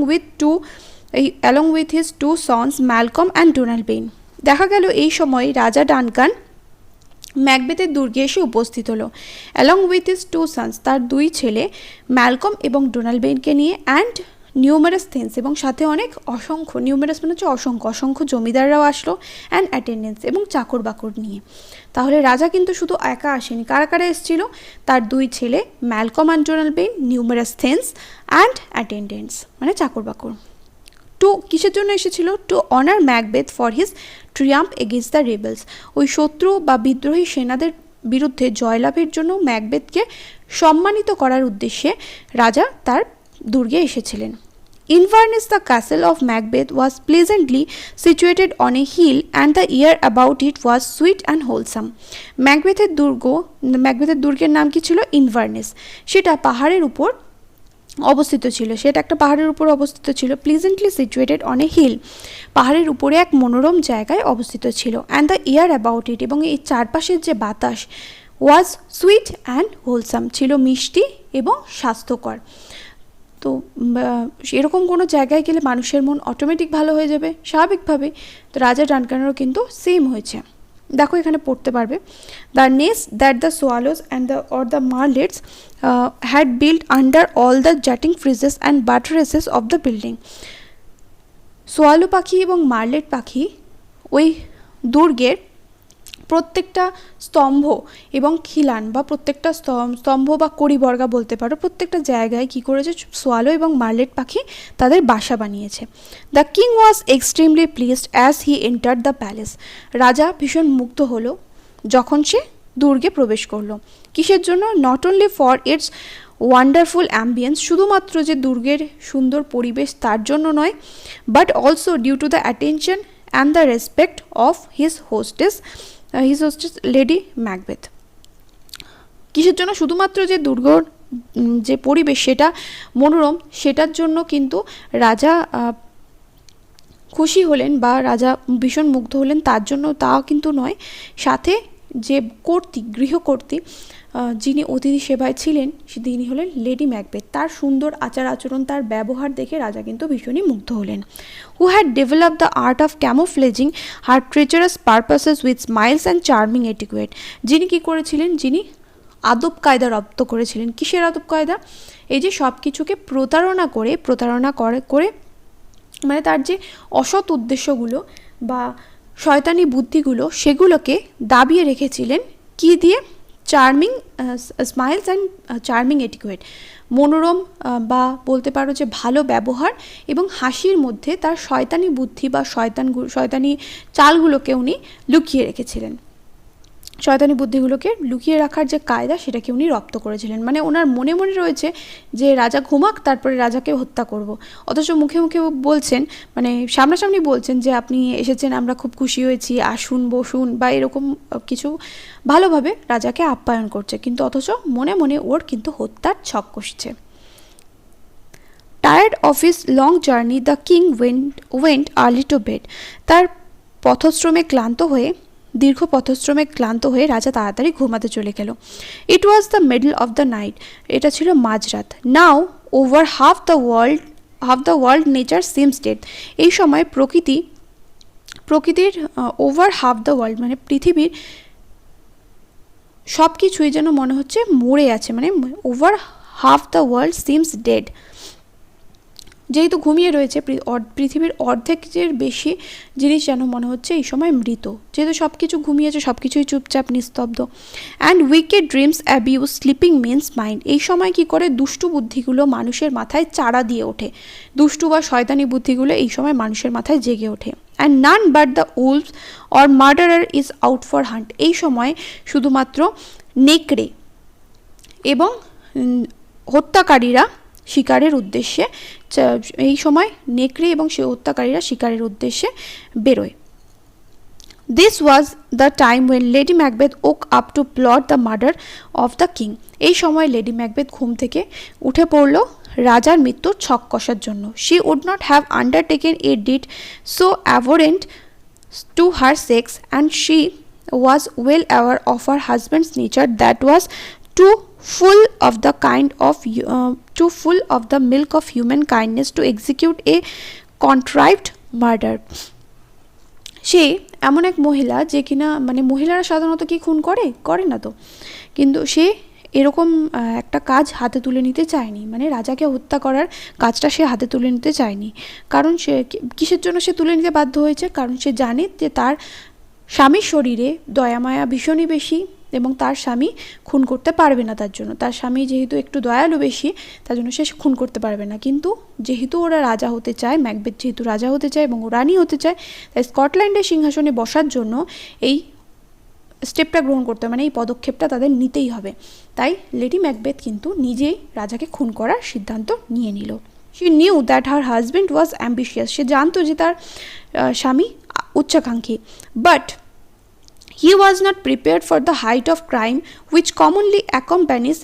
with his two sons Malcolm and Donalbain. দেখা গেল এই সময় রাজা ডানকান ম্যাকবেথের দুর্গে এসে উপস্থিত হলো along with his two sons, তার দুই ছেলে ম্যালকম এবং ডোনাল্ডবেইনকে নিয়ে, অ্যান্ড নিউমারাস থেন্স এবং সাথে অনেক অসংখ্য, নিউমারাস মানে হচ্ছে অসংখ্য, অসংখ্য জমিদাররাও আসলো, অ্যান্ড অ্যাটেন্ডেন্স এবং চাকর বাকর নিয়ে। তাহলে রাজা কিন্তু শুধু একা আসেনি, কারা কারা এসেছিল, তার দুই ছেলে Malcolm and Donalbain, numerous thanes and attendants মানে চাকর বাকর। টু কিসের জন্য এসেছিল? To honour Macbeth for his triumph against the rebels, ওই শত্রু বা বিদ্রোহী সেনাদের বিরুদ্ধে জয়লাভের জন্য ম্যাকবেথকে সম্মানিত করার উদ্দেশ্যে রাজা তার দুর্গে এসেছিলেন। Inverness, the castle of Macbeth was pleasantly situated on a hill and the air about it was sweet and wholesome. ম্যাকবেথের দুর্গের নাম কি ছিল? ইনভারনেস। সেটা পাহাড়ের উপর অবস্থিত ছিল, সেটা একটা পাহাড়ের উপর অবস্থিত ছিল। প্লিজেন্টলি সিচুয়েটেড অন এ হিল, পাহাড়ের উপরে এক মনোরম জায়গায় অবস্থিত ছিল। And the air about it, এবং এই চারপাশের যে বাতাস, ওয়াজ সুইট অ্যান্ড হোলসাম, ছিল মিষ্টি এবং স্বাস্থ্যকর। তো এরকম কোনো জায়গায় গেলে মানুষের মন অটোমেটিক ভালো হয়ে যাবে স্বাভাবিকভাবে। তো রাজা ডানকানেরও কিন্তু সেম হয়েছে, দেখো এখানে পড়তে পারবে। The nest that the swallows and the martlets had build under all the jutting friezes and buttresses of the building. Swallow পাখি এবং মার্লেট পাখি ওই দুর্গের প্রত্যেকটা স্তম্ভ এবং খিলান বা প্রত্যেকটা স্তম্ভ বা কড়িবর্গা বলতে পারো, প্রত্যেকটা জায়গায় কী করেছে, সোয়ালো এবং মার্লেট পাখি তাদের বাসা বানিয়েছে। The king was extremely pleased as he entered the palace, রাজা ভীষণ মুগ্ধ হলো যখন সে দুর্গে প্রবেশ করলো। কিসের জন্য? Not only for its wonderful ambience, শুধুমাত্র যে দুর্গের সুন্দর পরিবেশ তার জন্য নয়, but also due to the attention and the respect of his hostess Lady Macbeth. কিসের জন্য? শুধুমাত্র যে দুর্গর যে পরিবেশ সেটা মনোরম, সেটার জন্য কিন্তু রাজা খুশি হলেন বা রাজা ভীষণ মুগ্ধ হলেন তার জন্য তাও কিন্তু নয়, সাথে যে গৃহকর্ত্রী যিনি অতিথি সেবায় ছিলেন তিনি হলেন লেডি ম্যাকবেথ। তার সুন্দর আচার আচরণ, তার ব্যবহার দেখে রাজা কিন্তু ভীষণই মুগ্ধ হলেন। Who had developed the art of camouflaging her treacherous purposes with smiles and charming etiquette, যিনি কী করেছিলেন, যিনি আদব কায়দা রপ্ত করেছিলেন। কিসের আদব কায়দা? এই যে সব কিছুকে প্রতারণা করে মানে তার যে অসৎ উদ্দেশ্যগুলো বা শয়তানি বুদ্ধিগুলো সেগুলোকে দাবিয়ে রেখেছিলেন কি দিয়ে? চার্মিং স্মাইলস অ্যান্ড চার্মিং এটিকুয়েট, মনোরম বা বলতে পারো যে ভালো ব্যবহার এবং হাসির মধ্যে তার শয়তানি বুদ্ধি বা শয়তানি চালগুলোকে উনি লুকিয়ে রেখেছিলেন। শয়তানি বুদ্ধিগুলোকে লুকিয়ে রাখার যে কায়দা সেটাকে উনি রপ্ত করেছিলেন। মানে ওনার মনে মনে রয়েছে যে রাজা ঘুমাক, তারপরে রাজাকে হত্যা করব, অথচ মুখে মুখে বলছেন, মানে সামনাসামনি বলছেন যে আপনি এসেছেন, আমরা খুব খুশি হয়েছি, আসুন বসুন বা এরকম কিছু ভালোভাবে রাজাকে আপ্যায়ন করছে, কিন্তু অথচ মনে মনে ওর কিন্তু হত্যার ছক কষছে। Tired of his long journey the king went early to bed, তার দীর্ঘ পথশ্রমে ক্লান্ত হয়ে রাজা তাড়াতাড়ি ঘুমাতে চলে গেল। It was the middle of the night, এটা ছিল মাঝরাত। Now over half the world nature seems dead, এই সময় প্রকৃতির ওভার হাফ দ্য ওয়ার্ল্ড মানে পৃথিবীর সব কিছুই যেন মনে হচ্ছে মরে আছে, মানে over half the world seems dead, যেহেতু ঘুমিয়ে রয়েছে পৃথিবীর অর্ধেকের বেশি জিনিস যেন মনে হচ্ছে এই সময় মৃত, যেহেতু সব কিছু ঘুমিয়েছে, সব কিছুই চুপচাপ নিস্তব্ধ। And wicked dreams abuse sleeping men's mind, এই সময় কি করে দুষ্টু বুদ্ধিগুলো মানুষের মাথায় চাড়া দিয়ে ওঠে, দুষ্টু বা শয়তানি বুদ্ধিগুলো এই সময় মানুষের মাথায় জেগে ওঠে। And none but the Wolves or murderer is out for hunt, এই সময় শুধুমাত্র নেকড়ে এবং হত্যাকারীরা শিকারের উদ্দেশ্যে এই সময় নেকড়ে এবং সে হত্যাকারীরা শিকারের উদ্দেশ্যে বেরোয়। This was the time when Lady Macbeth woke up to plot the murder of the king. এই সময় লেডি ম্যাকবেথ ঘুম থেকে উঠে পড়ল রাজার মৃত্যুর ছক কষার জন্য। She would not have undertaken a deed so abhorrent to her sex, and she was well aware of her husband's nature that was too full of the milk of human kindness to execute a contrived murder. সে এমন এক মহিলা যে কিনা মানে মহিলারা সাধারণত কি খুন করে না তো, কিন্তু সে এরকম একটা কাজ হাতে তুলে নিতে চায়নি, মানে রাজাকে হত্যা করার কাজটা সে হাতে তুলে নিতে চায়নি। কারণ সে কিসের জন্য সে তুলে নিতে বাধ্য হয়েছে? কারণ সে জানে যে তার স্বামীর শরীরে দয়ামায়া ভীষণই বেশি এবং তার স্বামী খুন করতে পারবে না। তার জন্য তার স্বামী যেহেতু একটু দয়ালু বেশি, তার জন্য সে খুন করতে পারবে না। কিন্তু যেহেতু ওরা রাজা হতে চায়, ম্যাকবেথ যেহেতু রাজা হতে চায় এবং ও রানী হতে চায়, তাই স্কটল্যান্ডের সিংহাসনে বসার জন্য এই স্টেপটা গ্রহণ করতে মানে এই পদক্ষেপটা তাদের নিতেই হবে। তাই লেডি ম্যাকবেথ কিন্তু নিজেই রাজাকে খুন করার সিদ্ধান্ত নিয়ে নিল। শি নিউ দ্যাট হার হাজব্যান্ড ওয়াজ অ্যাম্বিশিয়াস, সে জানতো যে তার স্বামী উচ্চাকাঙ্ক্ষী। But he was not prepared for the height of crime which commonly accompanies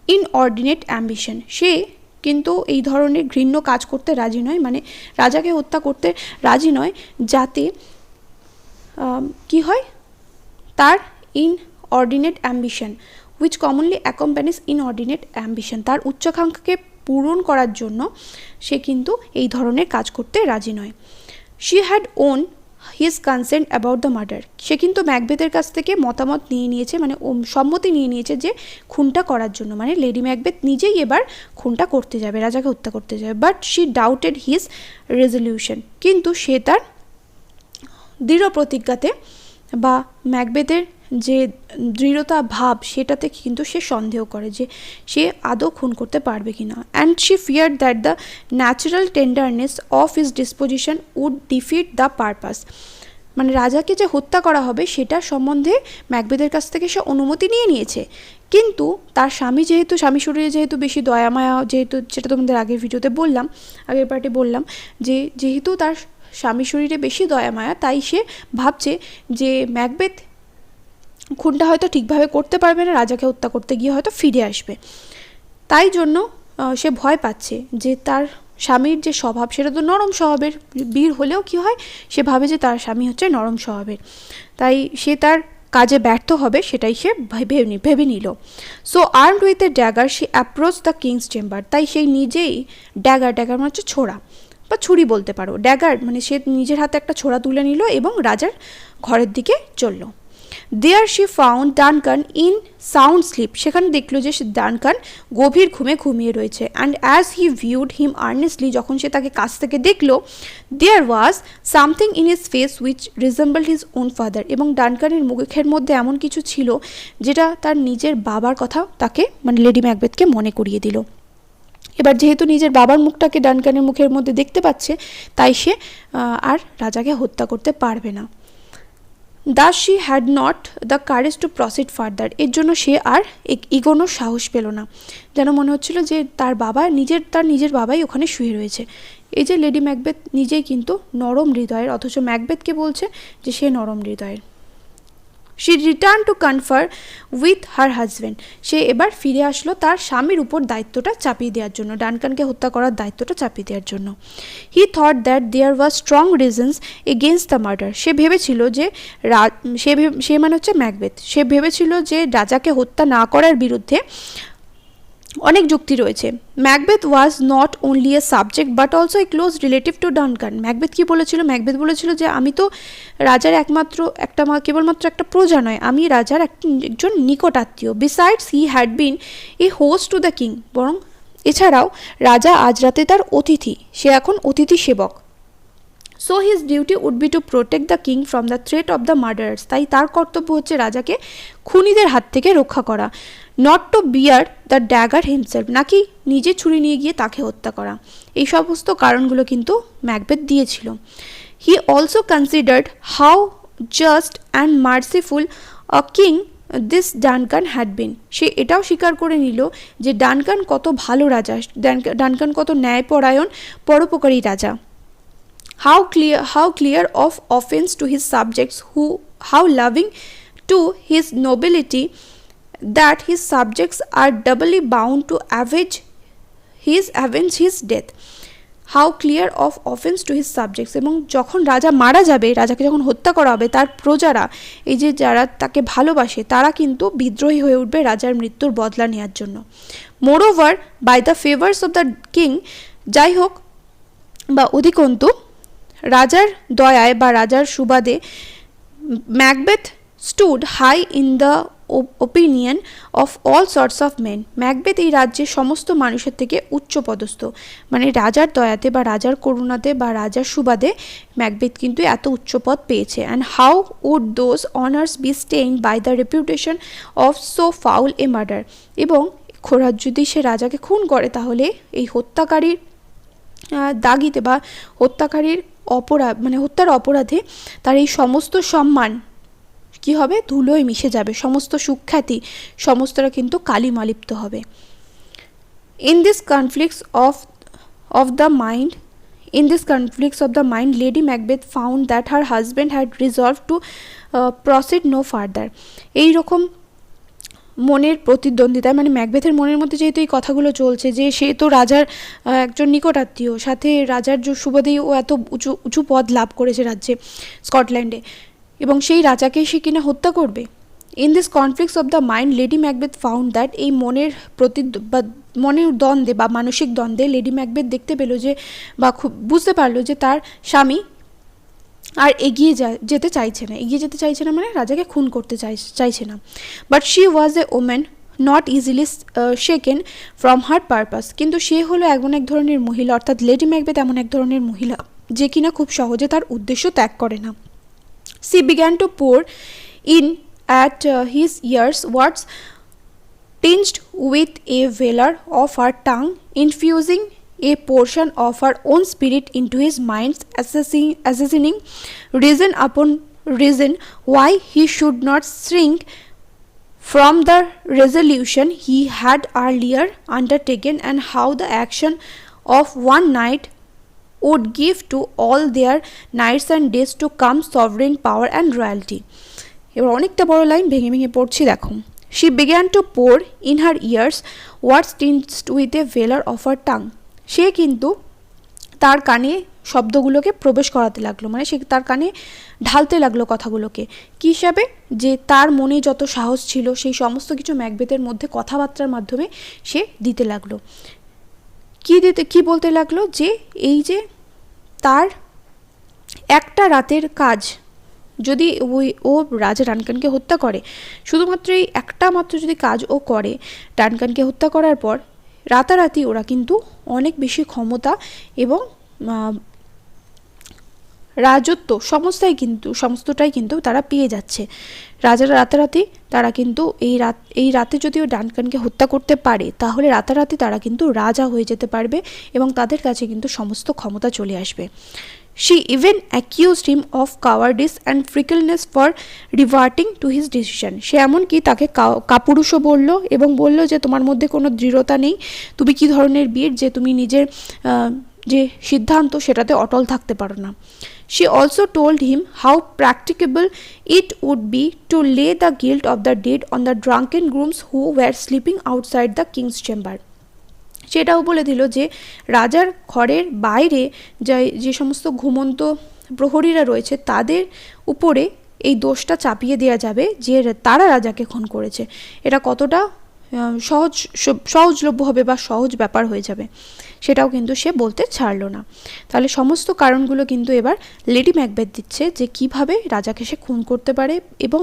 inordinate ambition. সে কিন্তু এই ধরনের ঘৃণ্য কাজ করতে রাজি নয়, মানে রাজাকে হত্যা করতে রাজি নয়, যাতে কি হয় তার inordinate ambition which commonly accompanies inordinate ambition, তার উচ্চাকাঙ্ক্ষাকে পূরণ করার জন্য সে কিন্তু এই ধরনের কাজ করতে রাজি নয়। She had owned his consent about the murder, সে কিন্তু ম্যাকবেথের কাছ থেকে মতামত নিয়ে নিয়েছে, মানে সম্মতি নিয়ে নিয়েছে যে খুনটা করার জন্য, মানে লেডি ম্যাকবেথ নিজেই এবার খুনটা করতে যাবে, রাজাকে হত্যা করতে যাবে। But she doubted his resolution, কিন্তু সে তার দৃঢ় প্রতিজ্ঞাতে বা ম্যাকবেথের যে দৃঢ়তা ভাব সেটাতে কিন্তু সে সন্দেহ করে যে সে আদৌ খুন করতে পারবে কিনা। And she feared that the natural tenderness of his disposition would defeat the purpose, মানে রাজাকে যে হত্যা করা হবে সেটার সম্বন্ধে ম্যাকবেথের কাছ থেকে সে অনুমতি নিয়ে নিয়েছে, কিন্তু তার স্বামী শরীরে যেহেতু বেশি দয়ামায়া, যেহেতু যেটা তোমাদের আগের ভিডিওতে বললাম, আগের পার্টে বললাম যে যেহেতু তার স্বামী শরীরে বেশি দয়ামায়া, তাই সে ভাবছে যে ম্যাকবেথ খুনটা হয়তো ঠিকভাবে করতে পারবে না, রাজাকে হত্যা করতে গিয়ে হয়তো ফিরে আসবে। তাই জন্য সে ভয় পাচ্ছে যে তার স্বামীর যে স্বভাব সেটা তো নরম স্বভাবের, বীর হলেও কি হয় সে ভাবে যে তার স্বামী হচ্ছে নরম স্বভাবের, তাই সে তার কাজে ব্যর্থ হবে সেটাই সে ভেবে নিল। So armed with a dagger she approach the king's chamber, তাই সেই নিজেই ড্যাগার মানে হচ্ছে ছোড়া বা ছুরি বলতে পারো, ড্যাগার মানে সে নিজের হাতে একটা ছোড়া তুলে নিল এবং রাজার ঘরের দিকে চলল। There she found Duncan in sound sleep, সেখানে দেখলো যে ডানকান গভীর ঘুমে ঘুমিয়ে রয়েছে। And as he viewed him earnestly, যখন সে তাকে কাছ থেকে দেখলো, there was something in his face which resembled his own father, এবং ডানকানের মুখের মধ্যে এমন কিছু ছিল যেটা তার নিজের বাবার কথা তাকে মানে লেডি ম্যাকবেথকে মনে করিয়ে দিল। এবার যেহেতু নিজের বাবার মুখটাকে ডানকানের মুখের মধ্যে দেখতে পাচ্ছে, তাই সে আর রাজাকে হত্যা করতে পারবে না। Thus she had not the courage to proceed further, এর জন্য সে আর এগোনোর সাহস পেল না, যেন মনে হচ্ছিল যে তার নিজের বাবাই ওখানে শুয়ে রয়েছে। এই যে লেডি ম্যাকবেথ নিজেই কিন্তু নরম হৃদয়ের, অথচ ম্যাকবেথকে বলছে যে সে নরম হৃদয়ের। She returned to confer with her husband, সে এবার ফিরে আসলো তার স্বামীর উপর দায়িত্বটা চাপিয়ে দেওয়ার জন্য, ডানকানকে হত্যা করার দায়িত্বটা চাপিয়ে দেওয়ার জন্য। He thought that there was strong reasons against the murder, সে ভেবেছিল যে সে মানে হচ্ছে ম্যাকবেথ, সে ভেবেছিল যে রাজাকে হত্যা না করার বিরুদ্ধে অনেক যুক্তি রয়েছে। Macbeth was not only a subject but also a close relative to Duncan. Macbeth কি বলেছিল? ম্যাকবেথ বলেছিল যে আমি তো রাজার কেবলমাত্র একটা প্রজা নয়, আমি রাজার একজন নিকট আত্মীয়। Besides he had been A host to the king, বরং এছাড়াও রাজা আজ রাতে তার অতিথি, সে এখন অতিথি সেবক। So his duty would be to protect the king from the threat of the murderers, তাই তার কর্তব্য হচ্ছে রাজাকে খুনিদের হাত থেকে রক্ষা করা। Not to bear the dagger himself, নাকি নিজে ছুরি নিয়ে গিয়ে তাকে হত্যা করা। এই সমস্ত কারণগুলো কিন্তু ম্যাকবেথ দিয়েছিল। He also considered how just and merciful a king this Duncan had been. সে এটাও স্বীকার করে নিল যে ডানকান কত ভালো রাজা, ডানকান কত ন্যায়পরায়ণ পরোপকারী রাজা। How clear of offense to his subjects, how loving to his nobility, that his subjects are doubly bound to avenge his death. How clear of offense to his subjects, এবং যখন রাজা মারা যাবে, রাজাকে যখন হত্যা করা হবে, তার প্রজারা, এই যে যারা তাকে ভালোবাসে, তারা কিন্তু বিদ্রোহী হয়ে উঠবে রাজার মৃত্যুর বদলা নেওয়ার জন্য। Moreover by the favours of the king, যাই হোক বা অধিকন্তু রাজার দয়ায় বা রাজার সুবাদে, Macbeth stood high in the opinion of all sorts of men. Macbeth এই রাজ্যের সমস্ত মানুষের থেকে উচ্চপদস্থ, মানে রাজার দয়াতে বা রাজার করুণাতে বা রাজার সুবাদে ম্যাকবেথ কিন্তু এত উচ্চপদ পেয়েছে। And how would those honours be stain by the reputation of so foul a murder. এবং যদি সে রাজাকে খুন করে, তাহলে এই হত্যাকারীর দাগিতে বা হত্যাকারীর অপরাধ, মানে হত্যার অপরাধে তার এই সমস্ত সম্মান কি হবে, ধুলোয় মিশে যাবে, সমস্ত সুখ্যাতি সমস্তটা কিন্তু কালিমালিপ্ত হবে। In this conflicts of the mind Lady Macbeth found that her husband had resolved to proceed no further. এইরকম মনের প্রতিদ্বন্দ্বিতায়, মানে ম্যাকবেথের মনের মধ্যে যেহেতু এই কথাগুলো চলছে যে সে তো রাজার একজন নিকটাত্মীয়, সাথে রাজার যে সুবাদেই ও এত উঁচু পদ লাভ করেছে রাজ্যে স্কটল্যান্ডে, এবং সেই রাজাকে সে কিনা হত্যা করবে। In this conflicts of the mind Lady Macbeth found that, এই মনের দ্বন্দ্বে বা মানসিক দ্বন্দ্বে লেডি ম্যাকবেথ দেখতে পেল যে, বা খুব বুঝতে পারলো যে তার স্বামী আর এগিয়ে যেতে চাইছে না, মানে রাজাকে খুন করতে চাইছে না। But she was a woman not easily shaken from her purpose. কিন্তু সে হলো এমন এক ধরনের মহিলা, অর্থাৎ লেডি ম্যাকবেথ এমন এক ধরনের মহিলা যে কিনা খুব সহজে তার উদ্দেশ্য ত্যাগ করে না। She began to pour in at his ears words tinged with a valor of her tongue, infusing a portion of her own spirit into his mind, assassinating reason upon reason why he should not shrink from the resolution he had earlier undertaken, and how the action of one night would give to all their nights and days to come sovereign power and royalty. এবার অনেকটা বড় line ভেঙে ভেঙে পড়ছি, দেখো। She began to pour in her ears words tinged with a valor of her tongue. সে কিন্তু তার কানে শব্দগুলোকে প্রবেশ করাতে লাগলো, মানে সে তার কানে ঢালতে লাগলো কথাগুলোকে। কী হিসাবে, যে তার মনে যত সাহস ছিল সেই সমস্ত কিছু ম্যাকবেথের মধ্যে কথাবার্তার মাধ্যমে সে দিতে লাগলো। কি বলতে লাগলো, যে এই যে তার একটা রাতের কাজ যদি ও রাজা ডানকানকে হত্যা করে, শুধুমাত্র এই একটা মাত্র যদি কাজ ও করে ডানকানকে হত্যা করার পর, রাতারাতি ওরা কিন্তু অনেক বেশি ক্ষমতা এবং রাজত্ব সমস্তটাই কিন্তু তারা পেয়ে যাচ্ছে। রাজারা রাতারাতি তারা কিন্তু এই রাতে যদিও ডানকানকে হত্যা করতে পারে, তাহলে রাতারাতি তারা কিন্তু রাজা হয়ে যেতে পারবে এবং তাদের কাছে কিন্তু সমস্ত ক্ষমতা চলে আসবে। She even accused him of cowardice and fickleness for reverting to his decision. সে এমনকি তাকে কাপুরুষও বলল এবং বলল যে তোমার মধ্যে কোনো দৃঢ়তা নেই, তুমি কি ধরনের বীর যে তুমি নিজের যে সিদ্ধান্ত সেটাতে অটল থাকতে পারো না। She also told him how practicable it would be to lay the guilt of the dead on the drunken grooms who were sleeping outside the king's chamber. সেটাও বলে দিল যে রাজার ঘরের বাইরে যে সমস্ত ঘুমন্ত প্রহরীরা রয়েছে তাদের উপরে এই দোষটা চাপিয়ে দেওয়া যাবে যে তারা রাজাকে খুন করেছে। এটা কতটা সহজলভ্য হবে বা সহজ ব্যাপার হয়ে যাবে, সেটাও কিন্তু সে বলতে ছাড়লো না। তাহলে সমস্ত কারণগুলো কিন্তু এবার লেডি ম্যাকবেথ দিচ্ছে যে কিভাবে রাজাকে সে খুন করতে পারে, এবং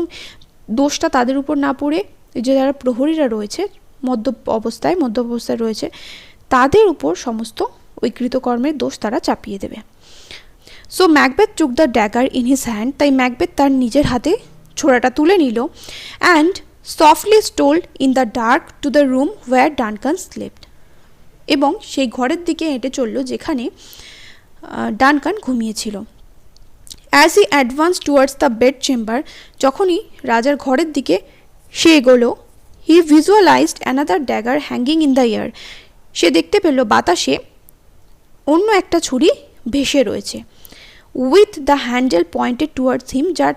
দোষটা তাদের উপর না পড়ে যে যারা প্রহরীরা রয়েছে মদ্য অবস্থায় রয়েছে তাদের উপর সমস্ত ওই কৃতকর্মের দোষ তারা চাপিয়ে দেবে। So Macbeth took the dagger in his hand, তাই ম্যাকবেথ তার নিজের হাতে ছোড়াটা তুলে নিল। And softly stole in the dark to the room where Duncan slept, এবং সেই ঘরের দিকে হেঁটে চলল যেখানে ডানকান ঘুমিয়েছিল। As he advance towards the bed chamber, যখনই রাজার ঘরের দিকে সে এগোলো। He visualized another dagger hanging in the air. সে দেখতে পেল বাতাসে অন্য একটা ছুরি ভেসে রয়েছে। With the handle pointed towards him, যার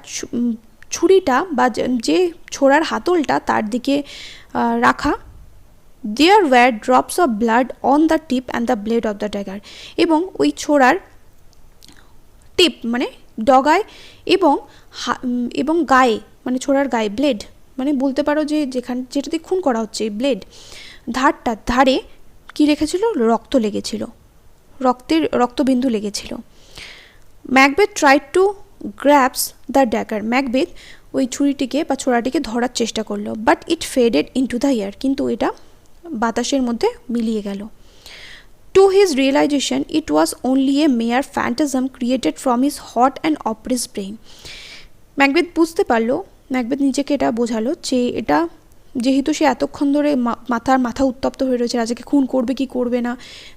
ছুরিটা বা যে ছোড়ার হাতলটা তার দিকে রাখা। There were drops of blood on the tip and the blade of the dagger. এবং ওই ছোড়ার টিপ মানে ডগায় এবং গায়ে, মানে ছোড়ার গায়ে ব্লেড, মানে বলতে পারো যে যেটাতে খুন করা হচ্ছে ব্লেড, ধারে কি রেখেছিল, রক্ত লেগেছিল, রক্তবিন্দু লেগেছিল। Macbeth tried to গ্র্যাবস the dagger. Macbeth ওই ছুরিটিকে বা ছোড়াটিকে ধরার চেষ্টা করলো, but it faded into the air, কিন্তু এটা বাতাসের মধ্যে মিলিয়ে গেল। To his realization, it was only a mere phantasm created from his hot and oppressed brain. Macbeth বুঝতে পারলো, ম্যাকবেথ নিজেকে এটা বোঝালো যে এটা যেহেতু সে এতক্ষণ ধরে মাথা উত্তপ্ত হয়ে রয়েছে, রাজাকে খুন করবে কি করবে না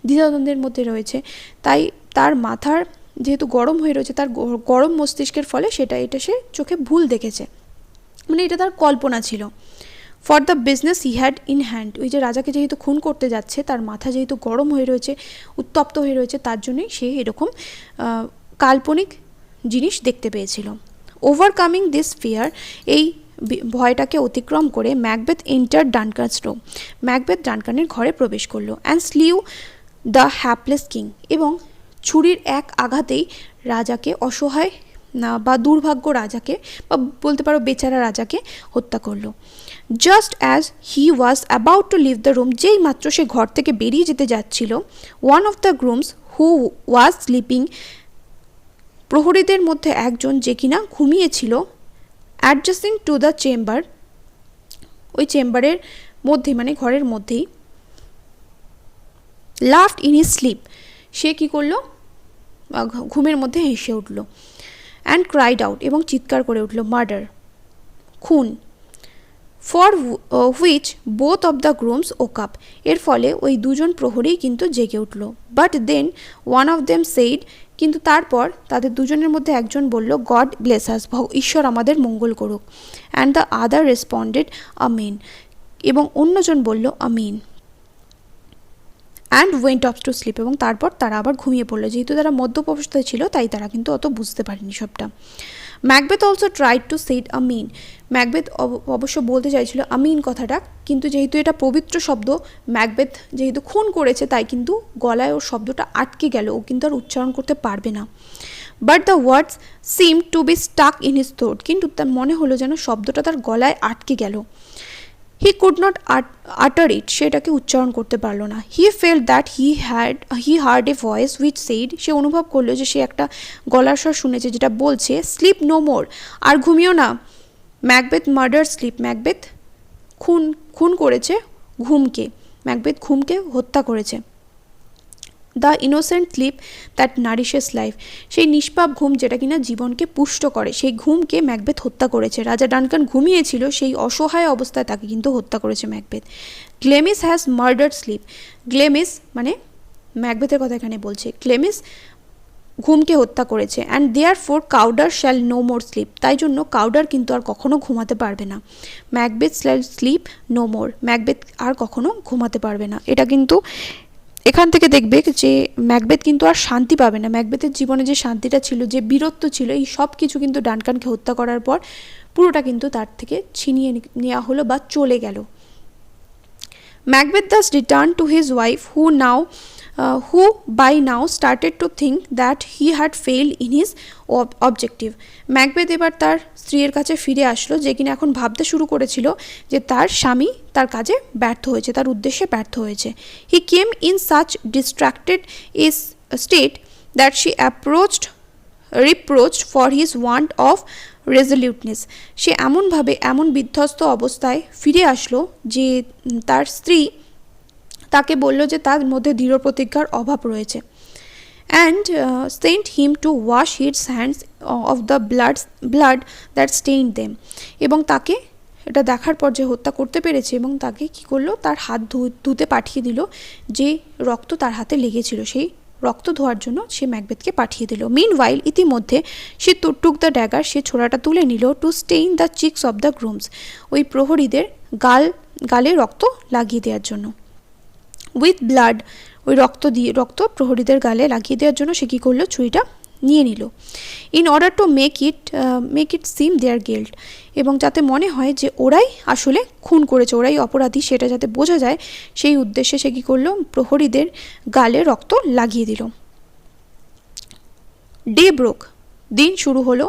দ্বিধাদ্বন্দ্বের মধ্যে রয়েছে, তাই তার মাথার যেহেতু গরম হয়ে রয়েছে, তার গরম মস্তিষ্কের ফলে এটা সে চোখে ভুল দেখেছে, মানে এটা তার কল্পনা ছিল। For the business he had in hand, ওই যে রাজাকে যেহেতু খুন করতে যাচ্ছে, তার মাথা যেহেতু গরম হয়ে রয়েছে, উত্তপ্ত হয়ে রয়েছে, তার জন্যই সে এরকম কাল্পনিক জিনিস দেখতে পেয়েছিল। ওভারকামিং দিস ফিয়ার, এই ভয়টাকে অতিক্রম করে Macbeth enter Duncan's room. Macbeth ডানকানের ঘরে প্রবেশ করলো। And slew the hapless king, এবং ছুরির এক আঘাতেই রাজাকে, অসহায় বা দুর্ভাগ্য রাজাকে, বা বলতে পারো বেচারা রাজাকে হত্যা করলো। Just as he was about to leave the room, যেই মাত্র সে ঘর থেকে বেরিয়ে যেতে যাচ্ছিল, one of the grooms who was sleeping, প্রহরীদের মধ্যে একজন যে কিনা ঘুমিয়েছিল, অ্যাডজাস্টিং টু দ্য চেম্বার, ওই চেম্বারের মধ্যে মানে ঘরের মধ্যেই, লাফড ইন হিজ স্লিপ, সে কী করলো, ঘুমের মধ্যে হেসে উঠল। অ্যান্ড ক্রাইড আউট, এবং চিৎকার করে উঠল, মার্ডার, খুন। For which both of the grooms woke up, এর ফলে ওই দুজন প্রহরী কিন্তু জেগে উঠল। But then one of them said, কিন্তু তারপর তাদের দুজনের মধ্যে একজন বলল, গড ব্লেস আস, ঈশ্বর আমাদের মঙ্গল করুক। And the other responded amen, এবং অন্যজন বলল আমিন। And went off to sleep, এবং তারপর তারা আবার ঘুমিয়ে পড়লো। যেহেতু তারা মদ্যপ অবস্থায় ছিল, তাই তারা কিন্তু অত বুঝতে পারেনি সবটা। Macbeth also tried to said amen, ম্যাকবেথ অবশ্য বলতে চাইছিল আমিন কথাটা, কিন্তু যেহেতু এটা পবিত্র শব্দ, ম্যাকবেথ যেহেতু খুন করেছে, তাই কিন্তু গলায় ওর শব্দটা আটকে গেল, ও কিন্তু আর উচ্চারণ করতে পারবে না। But the words seem to be stuck in his throat, কিন্তু তার মনে হলো যেন শব্দটা তার গলায় আটকে গেল। হি কুড নট আটার ইট, সেটাকে উচ্চারণ করতে পারলো না। He felt that he heard a voice which said, সে অনুভব করলো যে সে একটা গলার স্বর শুনেছে যেটা বলছে, স্লিপ নো মোর, আর ঘুমিও না। ম্যাকবেথ মার্ডার স্লিপ, ম্যাকবেথ খুন করেছে ঘুমকে, ম্যাকবেথ ঘুমকে হত্যা করেছে। The innocent sleep that nourishes life, সেই নিষ্পাপ ঘুম যেটা কিনা জীবনকে পুষ্ট করে, সেই ঘুমকে ম্যাকবেথ হত্যা করেছে। রাজা ডানকান ঘুমিয়েছিল, সেই অসহায় অবস্থায় তাকে কিন্তু হত্যা করেছে Macbeth. Glamis has murdered sleep, Glamis মানে ম্যাকবেথের কথা এখানে বলছে, গ্লেমিস ঘুমকে হত্যা করেছে। And therefore Cawdor shall no more sleep, তাই জন্য কাউডার কিন্তু আর কখনো ঘুমাতে পারবে না। Macbeth shall sleep no more, Macbeth আর কখনো ঘুমাতে পারবে না। এটা কিন্তু এখান থেকে দেখবে যে ম্যাকবেথ কিন্তু আর শান্তি পাবে না। ম্যাকবেথের জীবনে যে শান্তিটা ছিল, যে বীরত্ব ছিল, এই সব কিছু কিন্তু ডানকানকে হত্যা করার পর পুরোটা কিন্তু তার থেকে ছিনিয়ে নেওয়া হলো বা চলে গেল। Macbeth thus returned to his wife, who by now started to think that he had failed in his objective. Macbeth এবার তার স্ত্রীর কাছে ফিরে আসলো, যে কিনা এখন ভাবতে শুরু করেছিল যে তার স্বামী তার কাজে ব্যর্থ হয়েছে, তার উদ্দেশ্যে ব্যর্থ হয়েছে। He came in such distracted state that she reproached for his want of রেজলিউটনেস, সে এমন বিধ্বস্ত অবস্থায় ফিরে আসলো যে তার স্ত্রী তাকে বলল যে তার মধ্যে দৃঢ় প্রতিজ্ঞার অভাব রয়েছে। And sent him to wash his hands of the blood that stain them, এবং তাকে এটা দেখার পর যে হত্যা করতে পেরেছে, এবং তাকে কি করলো, তার হাত ধুতে পাঠিয়ে দিল যে রক্ত তার হাতে লেগেছিল, সেই রক্ত ধোয়ার জন্য সে ম্যাকবেথকে পাঠিয়ে দিল। মিনওয়াইল ইতিমধ্যে সে টুক দ্য ড্যাগার, সে ছোড়াটা তুলে নিল to stain the cheeks of the grooms, ওই প্রহরীদের গালে রক্ত লাগিয়ে দেওয়ার জন্য। উইথ ব্লাড, ওই রক্ত প্রহরীদের গালে লাগিয়ে দেওয়ার জন্য সে কী করলো, ছুরিটা নিয়ে নিল। In order to make it seem their guilt, এবং যাতে মনে হয় যে ওরাই আসলে খুন করেছে, ওরাই অপরাধী, সেটা যাতে বোঝা যায় সেই উদ্দেশ্যে সে কী করলো, প্রহরীদের গালে রক্ত লাগিয়ে দিল। ডে ব্রোক, দিন শুরু হলো,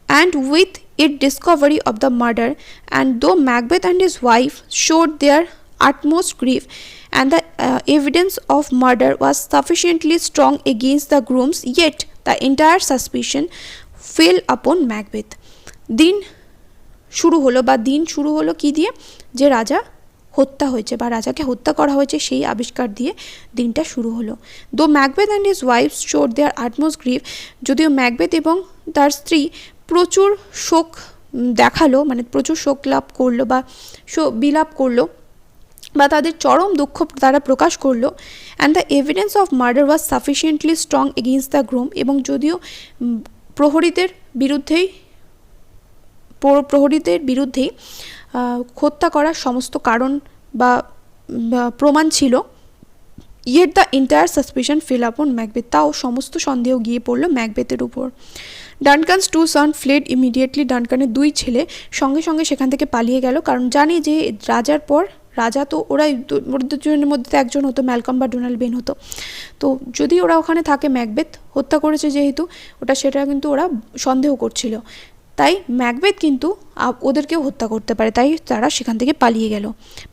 and with its discovery of the murder, and though Macbeth and his wife showed their utmost grief and the evidence of murder was sufficiently strong against the grooms, yet the entire suspicion fell upon Macbeth. দিন শুরু হলো কি দিয়ে, যে রাজা হত্যা হয়েছে বা রাজাকে হত্যা করা হয়েছে সেই আবিষ্কার দিয়ে দিনটা শুরু হলো। Though Macbeth and his wife showed their utmost grief, যদিও ম্যাকবেথ এবং তার স্ত্রী প্রচুর শোক দেখালো, মানে প্রচুর শোক লাভ করলো বা বিলাপ করলো বা তাদের চরম দুঃখ তারা প্রকাশ করলো। And the evidence of murder was sufficiently strong against the groom, এবং যদিও প্রহরীদের বিরুদ্ধেই হত্যা করার সমস্ত কারণ বা প্রমাণ ছিল, yet the entire suspicion fail আপন ম্যাকবেথ, তাও সমস্ত সন্দেহ গিয়ে পড়লো ম্যাকবেথের উপর। ডানকানস 2 সন ফ্লেড ইমিডিয়েটলি, ডানকানের 2 ছেলে সঙ্গে সঙ্গে সেখান থেকে পালিয়ে গেল, কারণ জানে যে রাজার পর রাজা তো ওরাই দুজনের মধ্যে একজন হতো, ম্যালকম বা ডোনাল্ড বেন হতো, তো যদি ওরা ওখানে থাকে, ম্যাকবেথ হত্যা করেছে যেহেতু সেটা কিন্তু ওরা সন্দেহ করছিল, তাই ম্যাকবেথ কিন্তু ওদেরকেও হত্যা করতে পারে, তাই তারা সেখান থেকে পালিয়ে গেল।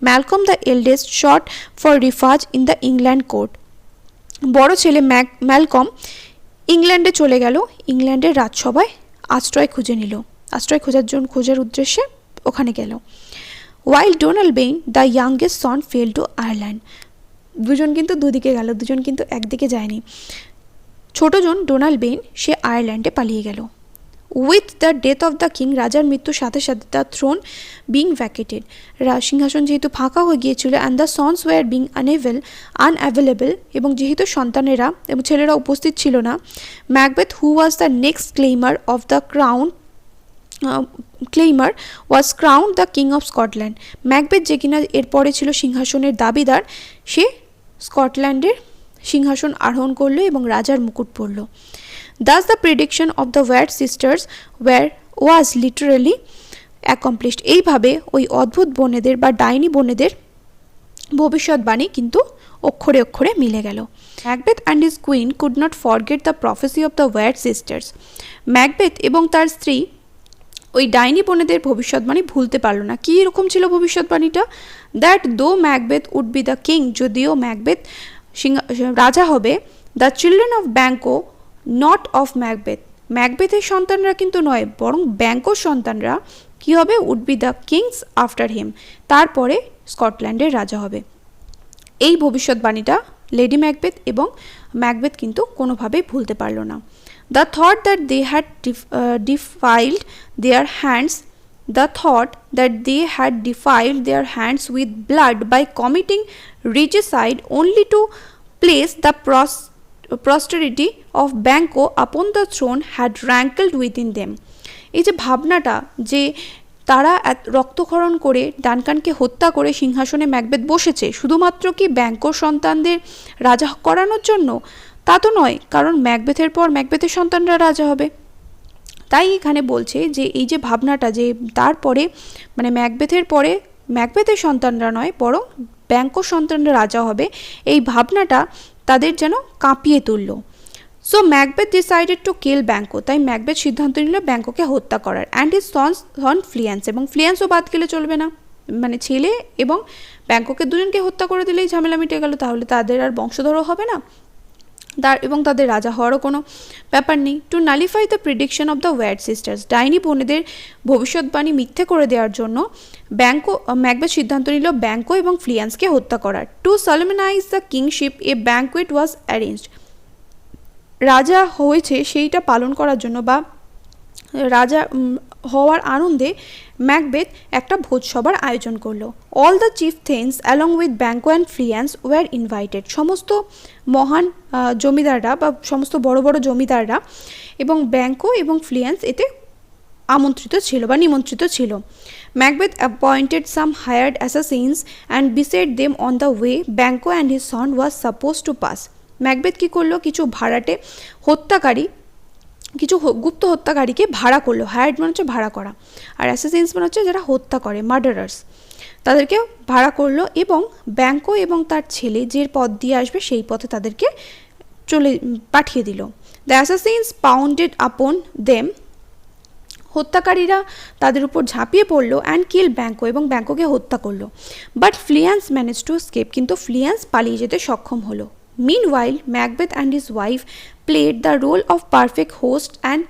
Malcolm the eldest shot for Rifaz in the England court, বড় ছেলে ম্যালকম ইংল্যান্ডে চলে গেল, ইংল্যান্ডের রাজসভায় আশ্রয় খোঁজার উদ্দেশ্যে ওখানে গেল। While Donalbain the youngest son fell to Ireland, দুজন কিন্তু দুদিকে গেল, দুজন কিন্তু একদিকে যায়নি। ছোটজন ডোনাল্ড বেইন সে আয়ারল্যান্ডে পালিয়ে গেল। With the death of the king, রাজার মৃত্যুর সাথে সাথে দ্য থ্রোন বিং ভ্যাকেটেড, সিংহাসন যেহেতু ফাঁকা হয়ে গিয়েছিল, and the sons were being unavailable, এবং যেহেতু সন্তানেরা এবং ছেলেরা উপস্থিত ছিল না, Macbeth who was the next claimer of the crown was crowned the king of Scotland, Macbeth যে কিনা এরপরে ছিল সিংহাসনের দাবিদার, সে স্কটল্যান্ডের সিংহাসন আরোহণ করলো এবং রাজার মুকুট পরল। Thus the prediction of the Wyatt sisters was literally accomplished, এইভাবে ওই অদ্ভুত বোনেদের বা ডাইনি বোনেদের ভবিষ্যৎবাণী কিন্তু অক্ষরে অক্ষরে মিলে গেল। Macbeth and his queen could not forget the prophecy of the weird sisters, Macbeth এবং তার স্ত্রী ওই ডাইনি বোনেদের ভবিষ্যৎবাণী ভুলতে পারল না। কী রকম ছিল ভবিষ্যৎবাণীটা? That though Macbeth would be the king, যদিও ম্যাকবেথ রাজা হবে, the children of Banquo not of Macbeth, ম্যাকবেথের সন্তানরা কিন্তু নয়, বরং ব্যাঙ্কোর সন্তানরা কী হবে, would be the kings after him, তারপরে স্কটল্যান্ডের রাজা হবে। এই ভবিষ্যৎবাণীটা লেডি ম্যাকবেথ এবং ম্যাকবেথ কিন্তু কোনোভাবেই ভুলতে পারল না। The thought that they had defiled their hands with blood by committing regicide only to place the posterity of Banquo upon the throne had rankled within them, এই যে ভাবনাটা যে তারা রক্তক্ষরণ করে ডানকানকে হত্যা করে সিংহাসনে ম্যাকবেথ বসেছে শুধুমাত্র কি ব্যাঙ্কোর সন্তানদের রাজা করানোর জন্য, তা তো নয়, কারণ ম্যাকবেথের পর ম্যাকবেথের সন্তানরা রাজা হবে। তাই এখানে বলছে যে এই যে ভাবনাটা যে তারপরে মানে ম্যাকবেথের পরে ম্যাকবেথের সন্তানরা নয় বরং ব্যাঙ্কোর সন্তানরা রাজা হবে, এই ভাবনাটা তাদের যেন কাঁপিয়ে তুলল। So Macbeth decided to kill Banquo, তাই ম্যাকবেথ সিদ্ধান্ত নিল ব্যাঙ্কোকে হত্যা করার। অ্যান্ড হিজ সন ফ্লিয়ান্স, এবং ফ্লিয়ান্সও বাদ গেলে চলবে না, মানে ছেলে এবং ব্যাঙ্কোকে দুজনকে হত্যা করে দিলেই ঝামেলা মিটে গেল, তাহলে তাদের আর বংশধরও হবে না এবং তাদের রাজা হওয়ারও কোনো ব্যাপার নেই। To nullify the prediction of the weird sisters, ডাইনি বোনেদের ভবিষ্যৎবাণী মিথ্যে করে দেওয়ার জন্য ম্যাকবেথ সিদ্ধান্ত নিল ব্যাঙ্কো এবং ফ্লিয়ান্সকে হত্যা করার। To solemnize the kingship a banquet was arranged, রাজা হয়েছে সেইটা পালন করার জন্য বা রাজা হওয়ার আনন্দে ম্যাকবেথ একটা ভোজসভার আয়োজন করলো। All the chief thanes along with Banquo and Fleance were invited. সমস্ত মহান জমিদাররা বা সমস্ত বড় বড় জমিদাররা এবং ব্যাঙ্কো এবং ফ্লিয়ান্স এতে আমন্ত্রিত ছিল বা নিমন্ত্রিত ছিল। Macbeth appointed some hired assassins and beset them on the way Banquo and his son was suppose to pass. Macbeth কী করলো, কিছু ভাড়াটে হত্যাকারী, কিছু গুপ্ত হত্যাকারীকে ভাড়া করলো। হায়ার্ড মানে হচ্ছে ভাড়া করা, আর অ্যাসাসিনস মানে হচ্ছে যারা হত্যা করে, মার্ডারার্স, তাদেরকে ভাড়া করলো এবং ব্যাঙ্কো এবং তার ছেলে যে পথ দিয়ে আসবে সেই পথে তাদেরকে পাঠিয়ে দিল। দ্য অ্যাসাসিনস পাউন্ডেড আপন দেম, হত্যাকারীরা তাদের উপর ঝাঁপিয়ে পড়লো অ্যান্ড কিল ব্যাঙ্কো, এবং ব্যাঙ্কোকে হত্যা করলো। বাট ফ্লিয়ান্স ম্যানেজ টু স্কেপ, কিন্তু ফ্লিয়ান্স পালিয়ে যেতে সক্ষম হলো। Meanwhile, Macbeth and his wife played the role of perfect host and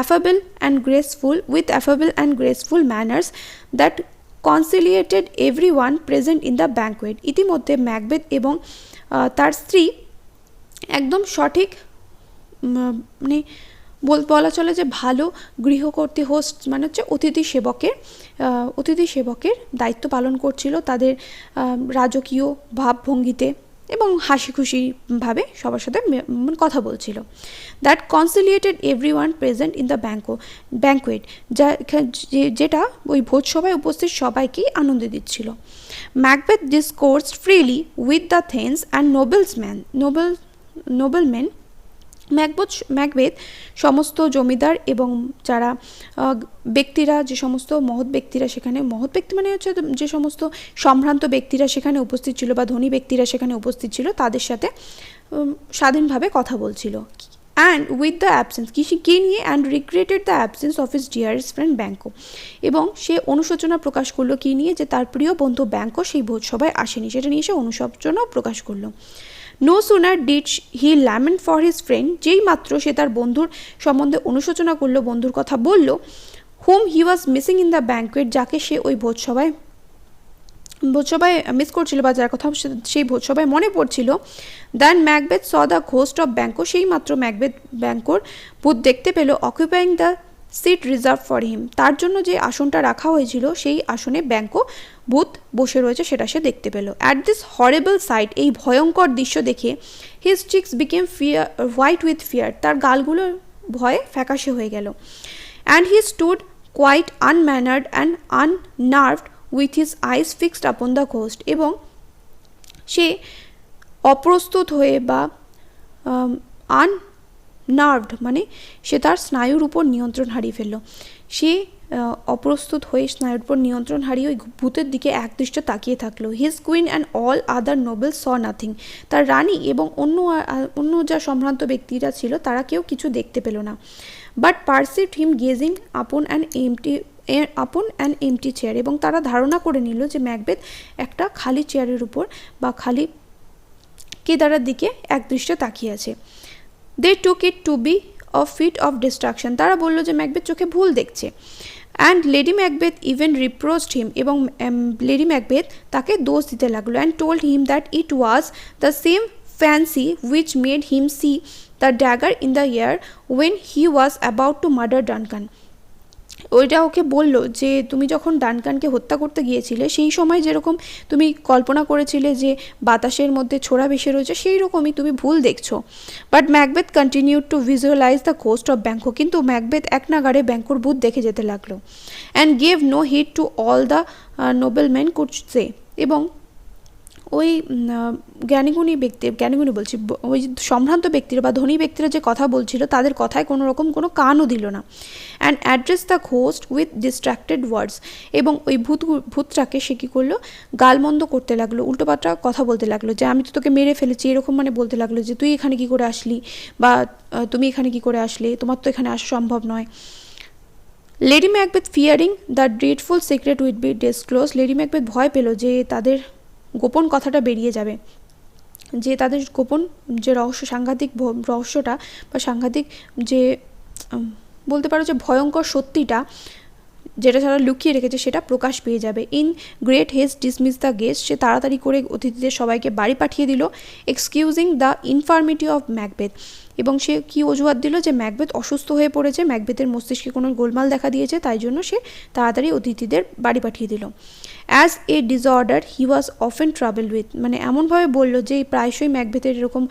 affable and graceful manners that conciliated everyone present in the banquet. ইতিমধ্যে ম্যাকবেথ এবং তার স্ত্রী একদম সঠিক মানে বলা চলে যে ভালো গৃহকর্ত্রী, হোস্ট মানে হচ্ছে অতিথি সেবকের দায়িত্ব পালন করছিল তাদের রাজকীয় ভাবভঙ্গিতে এবং হাসি খুশিভাবে সবার সাথে কথা বলছিল। That conciliated everyone present in the banquet, যেটা ওই ভোজসভায় উপস্থিত সবাইকেই আনন্দ দিচ্ছিল। Macbeth discoursed freely with the thanes and noblemen. Macbeth সমস্ত জমিদার এবং যারা ব্যক্তিরা, যে সমস্ত মহৎ ব্যক্তিরা সেখানে, মহৎ ব্যক্তি মানে হচ্ছে যে সমস্ত সম্ভ্রান্ত ব্যক্তিরা সেখানে উপস্থিত ছিল বা ধনী ব্যক্তিরা সেখানে উপস্থিত ছিল, তাদের সাথে স্বাধীনভাবে কথা বলছিল। অ্যান্ড উইথ দ্য অ্যাবসেন্স, কী নিয়ে, and regretted the absence of his dearest friend Banquo, এবং সে অনুশোচনা প্রকাশ করলো কী নিয়ে, যে তার প্রিয় বন্ধু ব্যাঙ্কো সেই ভোজসভায় আসেনি, সেটা নিয়ে সে অনুশোচনাও প্রকাশ করলো। No sooner did he lament for his friend, যেই মাত্র সে তার বন্ধুর সম্বন্ধে অনুশোচনা করলো, বন্ধুর কথা বলল, whom he was missing in the banquet, যাকে সে ওই ভোজসভায় মিস করছিল বা যার কথা সেই ভোজসভায় মনে পড়ছিল। Then Macbeth saw the ghost of Banquo, সেই মাত্র ম্যাকবেথ ব্যাঙ্কোর ভূত দেখতে পেল, occupying the seat reserve for him, তার জন্য যে আসনটা রাখা হয়েছিল সেই আসনে ব্যাঙ্কো ভূত বসে রয়েছে সেটা সে দেখতে পেল। অ্যাট দিস হরেবল সাইট, এই ভয়ঙ্কর দৃশ্য দেখে his cheeks became white with fear, তার গালগুলো ভয়ে ফ্যাকাশে হয়ে গেল। And he stood quite unmannered and unnerved with his eyes fixed upon the ghost, এবং সে অপ্রস্তুত হয়ে বা নার্ভড মানে সে তার স্নায়ুর উপর নিয়ন্ত্রণ হারিয়ে ফেলল। সে অপ্রস্তুত হয়ে স্নায়ুর উপর নিয়ন্ত্রণ হারিয়ে ওই ভূতের দিকে একদৃষ্টে তাকিয়ে থাকলো। His queen and all other Nobel saw nothing, তার রানী এবং অন্য যা সম্ভ্রান্ত ব্যক্তিরা ছিল তারা কেউ কিছু দেখতে পেল না। বাট পারসিভড হিম গেজিং আপন অ্যান এমটি চেয়ার, এবং তারা ধারণা করে নিল যে ম্যাকবেথ একটা খালি চেয়ারের উপর বা খালি কেদারার দিকে একদৃষ্টে তাকিয়ে আছে। They took it to be a fit of distraction, তারা বলল যে ম্যাকবেথ চোখে ভুল দেখছে। And Lady Macbeth even reproached him, এবং লেডি ম্যাকবেথ তাকে দোষ দিতে লাগলো। And told him that it was the same fancy which made him see the dagger in the air when he was about to murder Duncan. ওইটা ওকে বলল যে তুমি যখন ডানকানকে হত্যা করতে গিয়েছিলে সেই সময় যেরকম তুমি কল্পনা করেছিলে যে বাতাসের মধ্যে ছোড়া ভেসে রয়েছে, সেই রকমই তুমি ভুল দেখছো। But Macbeth continued to visualize the ghost of Banquo, কিন্তু ম্যাকবেথ এক নাগাড়ে ব্যাঙ্কোর ভূত দেখে যেতে লাগলো। And gave no heed to all the nobleman could say, এবং ওই জ্ঞানীগুণী বলছি, ওই সম্ভ্রান্ত ব্যক্তিরা বা ধনী ব্যক্তিরা যে কথা বলছিল তাদের কথায় কোনো রকম কোনো কানও দিল না। And address the ghost with distracted words, এবং ওই ভূতটাকে সে কী করলো, গালমন্দ করতে লাগলো, উল্টোপাল্টা কথা বলতে লাগলো, যে আমি তো তোকে মেরে ফেলেছি, এরকম মানে বলতে লাগলো যে তুই এখানে কী করে আসলি, বা তুমি এখানে কী করে আসলে, তোমার তো এখানে আসা সম্ভব নয়। Lady Macbeth fearing the dreadful secret with be disclose, Lady Macbeth ভয় পেল যে তাদের গোপন কথাটা বেরিয়ে যাবে, যে তাদের গোপন যে সাংঘাতিক রহস্যটা বা সাংঘাতিক যে বলতে পারো যে ভয়ঙ্কর সত্যিটা যেটা তারা লুকিয়ে রেখেছে সেটা প্রকাশ পেয়ে যাবে। In great haste dismiss the guest, সে তাড়াতাড়ি করে অতিথিদের সবাইকে বাড়ি পাঠিয়ে দিল। Excusing the infirmity of Macbeth, এবং সে কি অজুহাত দিল যে ম্যাকবেথ অসুস্থ হয়ে পড়েছে, ম্যাকবেথের মস্তিষ্কে কোনো গোলমাল দেখা দিয়েছে, তাই জন্য সে তাড়াতাড়ি অতিথিদের বাড়ি পাঠিয়ে দিল। As a disorder he was often travel with, মানে এমনভাবে বলল যে প্রায়শই ম্যাকবেথের এরকম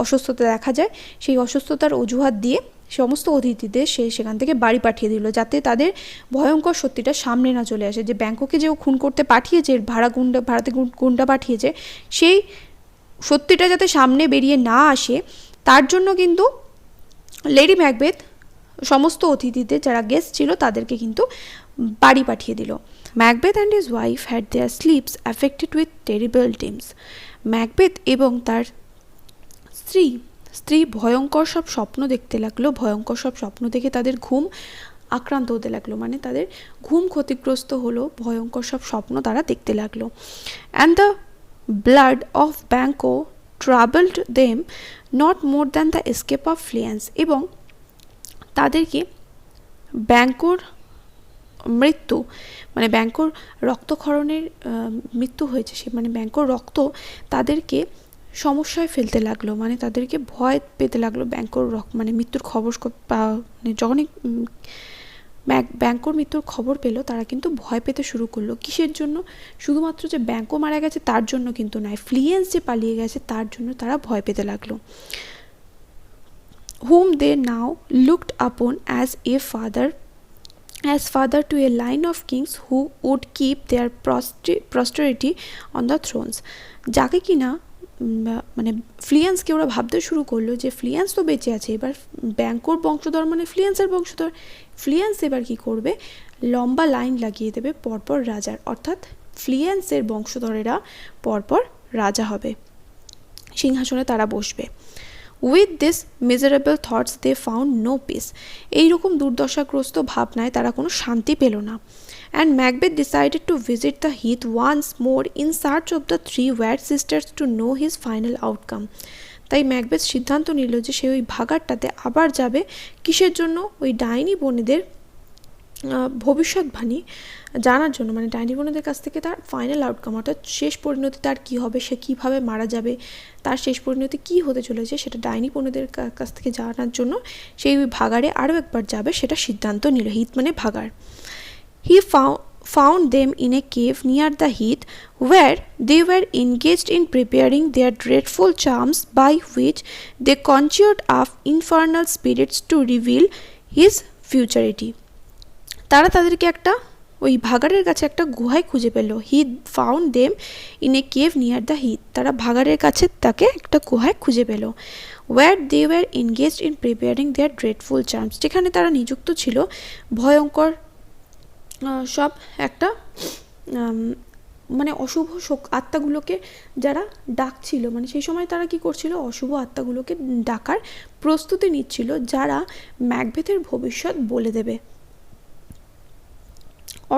অসুস্থতা দেখা যায়, সেই অসুস্থতার অজুহাত দিয়ে সমস্ত অতিথিদের সে সেখান থেকে বাড়ি পাঠিয়ে দিল, যাতে তাদের ভয়ঙ্কর সত্যিটা সামনে না চলে আসে, যে ব্যাংককে যে ও খুন করতে পাঠিয়েছে, ভাড়াতে গুন্ডা পাঠিয়েছে, সেই সত্যিটা যাতে সামনে বেরিয়ে না আসে, তার জন্য কিন্তু লেডি ম্যাকবেথ সমস্ত অতিথিদের যারা গেস্ট ছিল তাদেরকে কিন্তু বাড়ি পাঠিয়ে দিল। Macbeth and his wife had their sleeps affected with terrible dreams. Macbeth এবং তার স্ত্রী ভয়ঙ্কর সব স্বপ্ন দেখতে লাগলো, ভয়ঙ্কর সব স্বপ্ন দেখে তাদের ঘুম আক্রান্ত হতে লাগলো, মানে তাদের ঘুম ক্ষতিগ্রস্ত হলো, ভয়ঙ্কর সব স্বপ্ন তারা দেখতে লাগলো। And the blood of Banquo troubled them not more than the escape of Fleance, এবং তাদেরকে ব্যাঙ্কোর মৃত্যু, মানে ব্যাঙ্কোর রক্তক্ষরণের মৃত্যু হয়েছে, সে মানে ব্যাঙ্কোর রক্ত তাদেরকে সমস্যায় ফেলতে লাগলো, মানে তাদেরকে ভয় পেতে লাগলো। ব্যাঙ্কোর মানে মৃত্যুর খবর মানে যখনই ব্যাঙ্কোর মৃত্যুর খবর পেলো, তারা কিন্তু ভয় পেতে শুরু করলো। কিসের জন্য? শুধুমাত্র যে ব্যাঙ্কো মারা গেছে তার জন্য কিন্তু নয়, ফ্লিয়েন্স যে পালিয়ে গেছে তার জন্য তারা ভয় পেতে লাগলো। whom they now looked upon as father to a line of kings who would keep their posterity on the thrones, যাকে কিনা মানে ফ্লিয়েন্সকে ওরা ভাবতে শুরু করলো যে ফ্লিয়েন্স তো বেঁচে আছে, এবার ব্যাঙ্কোর বংশধর মানে ফ্লিয়েন্সের বংশধর, ফ্লিয়েন্স এবার কি করবে, লম্বা লাইন লাগিয়ে দেবে পরপর রাজার, অর্থাৎ ফ্লিয়েন্সের বংশধরেরা পরপর রাজা হবে, সিংহাসনে তারা বসবে। With this miserable thoughts they found no peace, এইরকম দুর্দশাগ্রস্ত ভাবনায় তারা কোনো শান্তি পেল না। And Macbeth decided to visit the heath once more in search of the three weird sisters to know his final outcome. তাই ম্যাকবেথ সিদ্ধান্ত নিল যে সে ওই ভাগাড়টাতে আবার যাবে, কিসের জন্য, ওই ডাইনি বোনেদের ভবিষ্যৎবাণী জানার জন্য, মানে ডাইনি বোনেদের কাছ থেকে তার ফাইনাল আউটকাম, অর্থাৎ শেষ পরিণতি তার কী হবে, সে কীভাবে মারা যাবে, তার শেষ পরিণতি কী হতে চলেছে, সেটা ডাইনি বোনেদের কাছ থেকে জানার জন্য সেই ভাগাড়ে আরও একবার যাবে, সেটা সিদ্ধান্ত নিল। হিথ মানে ভাগাড়। হি found them in a cave near the heath where they were engaged in preparing their dreadful charms by which they conjured up infernal spirits to reveal his futurity. তারা তাদেরকে একটা ওই ভাগাড়ের কাছে একটা গুহায় খুঁজে পেল। He found them in a cave near the heath, তারা ভাগাড়ের কাছে তাকে একটা গুহায় খুঁজে পেল। Where they were engaged in preparing their dreadful charms, যেখানে তারা নিযুক্ত ছিল ভয়ঙ্কর সব একটা মানে অশুভ আত্মাগুলোকে যারা ডাকছিল, মানে সেই সময় তারা কি করছিল, অশুভ আত্মাগুলোকে ডাকার প্রস্তুতি নিচ্ছিল, যারা ম্যাকবেথের ভবিষ্যৎ বলে দেবে।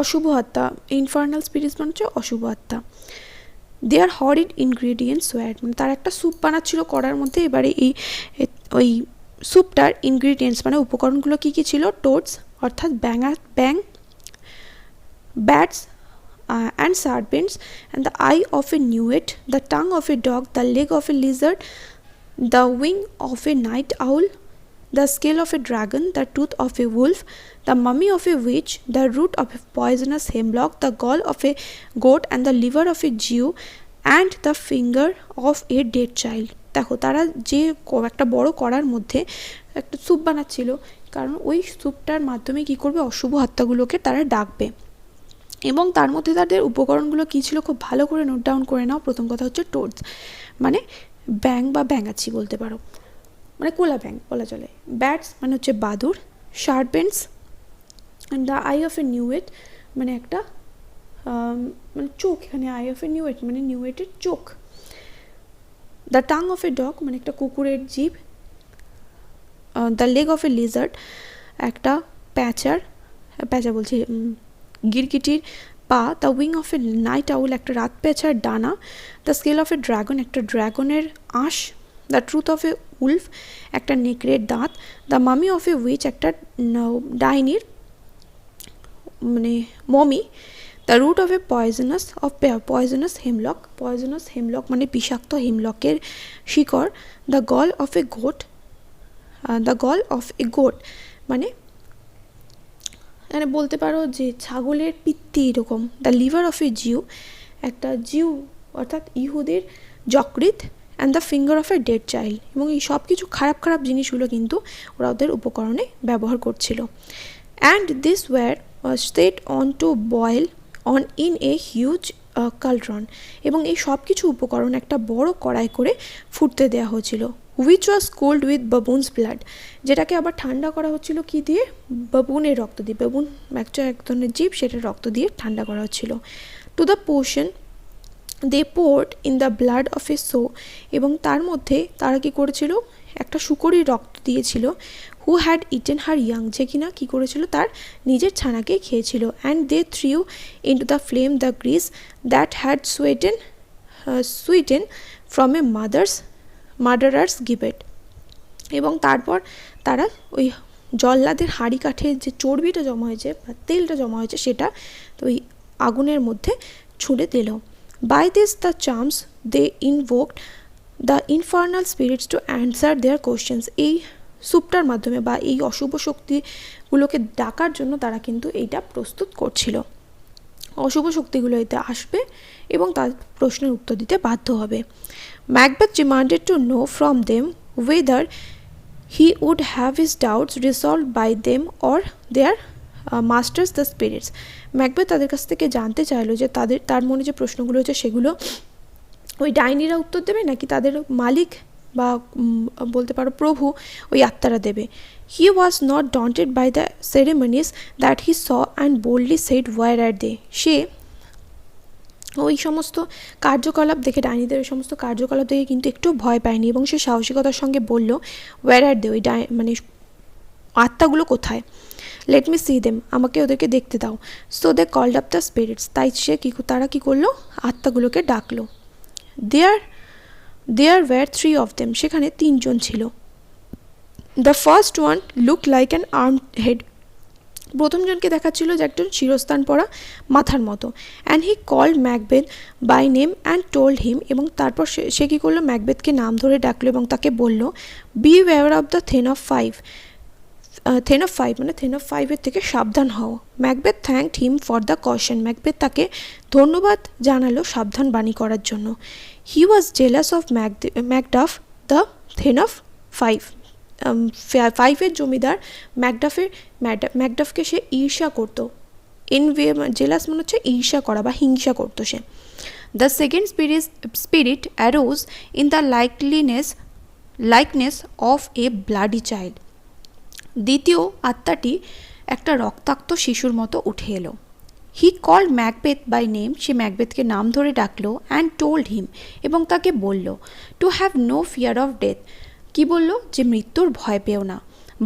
অশুভ আত্মা, ইনফার্নাল স্পিরিটস মানে হচ্ছে অশুভ আত্মা। দেয়ার হরিড ইনগ্রিডিয়েন্টস ওয়ার, মানে তার একটা স্যুপ বানাচ্ছিল কড়ার মধ্যে, এবারে ওই স্যুপটার ইনগ্রিডিয়েন্টস মানে উপকরণগুলো কী কী ছিল, টোডস অর্থাৎ ব্যাং, bats and serpents, and the eye of a newt, the tongue of a dog, the leg of a lizard, the wing of a night owl, the scale of a dragon, the tooth of a wolf, the mummy of a witch, the root of a poisonous hemlock, the gall of a goat, and the liver of a Jew, and the finger of a dead child. দেখো তারা যে একটা বড় কড়ার মধ্যে একটা soup বানাচ্ছিল, কারণ ওই স্যুপটার মাধ্যমে কি করবে, অশুভ আত্মাগুলোকে তারা ডাকবে। এবং তার মধ্যে তাদের উপকরণগুলো কী ছিল খুব ভালো করে নোট ডাউন করে নাও। প্রথম কথা হচ্ছে টোডস, মানে ব্যাং বা ব্যাঙাচি বলতে পারো, মানে কোলা ব্যাং বলা চলে। ব্যাটস মানে হচ্ছে বাদুর। শার্পেন্টস অ্যান্ড দ্য আই অফ এ নিউয়েট, মানে একটা মানে চোখ, এখানে আই অফ এ নিউয়েট মানে নিউয়েটের চোখ। The tongue of a dog মানে একটা কুকুরের জিভ। The leg of a lizard একটা প্যাঁচা বলছি গিরগিটির পা। The wing of a night owl একটা রাত পেঁচার ডানা। The scale of a dragon একটা ড্রাগনের আঁশ। দ্য ট্রুথ অফ এ উলফ একটা নেকড়ের দাঁত। দ্য মামি অফ এ উইচ একটা ডাইনির মানে mummy, the root of a poisonous hemlock মানে বিষাক্ত হিমলকের শিকড়, the gall of a goat মানে বলতে পারো যে ছাগলের পিত্তি এরকম, the liver of a Jew একটা জিউ অর্থাৎ ইহুদের যকৃৎ, and the finger of a dead child. এবং এই সব কিছু খারাপ খারাপ জিনিসগুলো কিন্তু ওরা ওদের উপকরণে ব্যবহার করছিল। And this were set on to boil on in a huge cauldron, এবং এই সব কিছু উপকরণ একটা বড় কড়াই করে ফুটতে দেওয়া হয়েছিল, which was cooled with baboon's blood, যেটাকে আবার ঠান্ডা করা হচ্ছিল কি দিয়ে, বাবুনের রক্ত দিয়ে। বাবুন একটা এক ধরনের জীব, সেটা রক্ত দিয়ে ঠান্ডা করা হচ্ছিল। To the portion they poured in the blood of a sow, এবং তার মধ্যে তারা কী করেছিল, একটা শুকরির রক্ত দিয়েছিল, who had eaten her young, যে কিনা কী করেছিল, তার নিজের ছানাকে খেয়েছিল। And they threw into the flame the grease that had sweaten from a murderer's gibbet, এবং তারপর তারা ওই জল্লাদের হাঁড়ি কাঠের যে চর্বিটা জমা হয়েছে বা তেলটা জমা হয়েছে সেটা তো ওই আগুনের মধ্যে ছুঁড়ে দিল। By this the charms they invoked the infernal spirits to answer their questions, এই স্যুপটার মাধ্যমে বা এই অশুভ শক্তিগুলোকে ডাকার জন্য তারা কিন্তু এইটা প্রস্তুত করছিল। অশুভ শক্তিগুলো এতে আসবে এবং তার প্রশ্নের উত্তর দিতে বাধ্য হবে। Macbeth demanded to know from them whether he would have his doubts resolved by them or their masters the spirits. Macbeth তাদের কাছ থেকে জানতে চাইলো যে তার মনে যে প্রশ্নগুলো হচ্ছে সেগুলো ওই ডাইনিরা উত্তর দেবে নাকি তাদের মালিক বা বলতে পারো প্রভু ওই আত্মারা দেবে। He was not daunted by the ceremonies that he saw and boldly said where are they, সে ওই সমস্ত কার্যকলাপ দেখে, ডাইনিদের ওই সমস্ত কার্যকলাপ দেখে কিন্তু একটু ভয় পায়নি, এবং সে সাহসিকতার সঙ্গে বলল ওয়ার আর দে, ওই মানে আত্মাগুলো কোথায়, লেট মি সি দেম, আমাকে ওদেরকে দেখতে দাও। So they called up the spirits, তাই তারা কী করলো, আত্মাগুলোকে ডাকলো। দেয়ার ওয়্যার 3 of them, সেখানে 3 জন ছিল। The first one look like an armed head, প্রথম জনকে দেখাচ্ছিল যে একজন শিরস্থান পরা মাথার মতো। And he called Macbeth by name and told him, এবং তারপর সে কী করলো, ম্যাকবেথকে নাম ধরে ডাকলো এবং তাকে বলল beware of the thane of Fife মানে থেন অফ ফাইভের থেকে সাবধান হও। Macbeth thanked him for the caution, Macbeth তাকে ধন্যবাদ জানালো সাবধান বাণী করার জন্য। He was jealous of Macduff the thane of ফাইভের জমিদার ম্যাকডাফকে সে ঈর্ষা করতো। জেলাস মানে হচ্ছে ঈর্ষা করা বা হিংসা করতো সে। The second spirit arose in the likeness of a bloody child, দ্বিতীয় আত্মাটি একটা রক্তাক্ত শিশুর মতো উঠে এলো। He called Macbeth by name, সে ম্যাকবেথকে নাম ধরে ডাকলো, অ্যান্ড টোল্ড হিম, এবং তাকে বলল to have no fear of death, কি বলল, যে মৃত্যুর ভয় পেও না,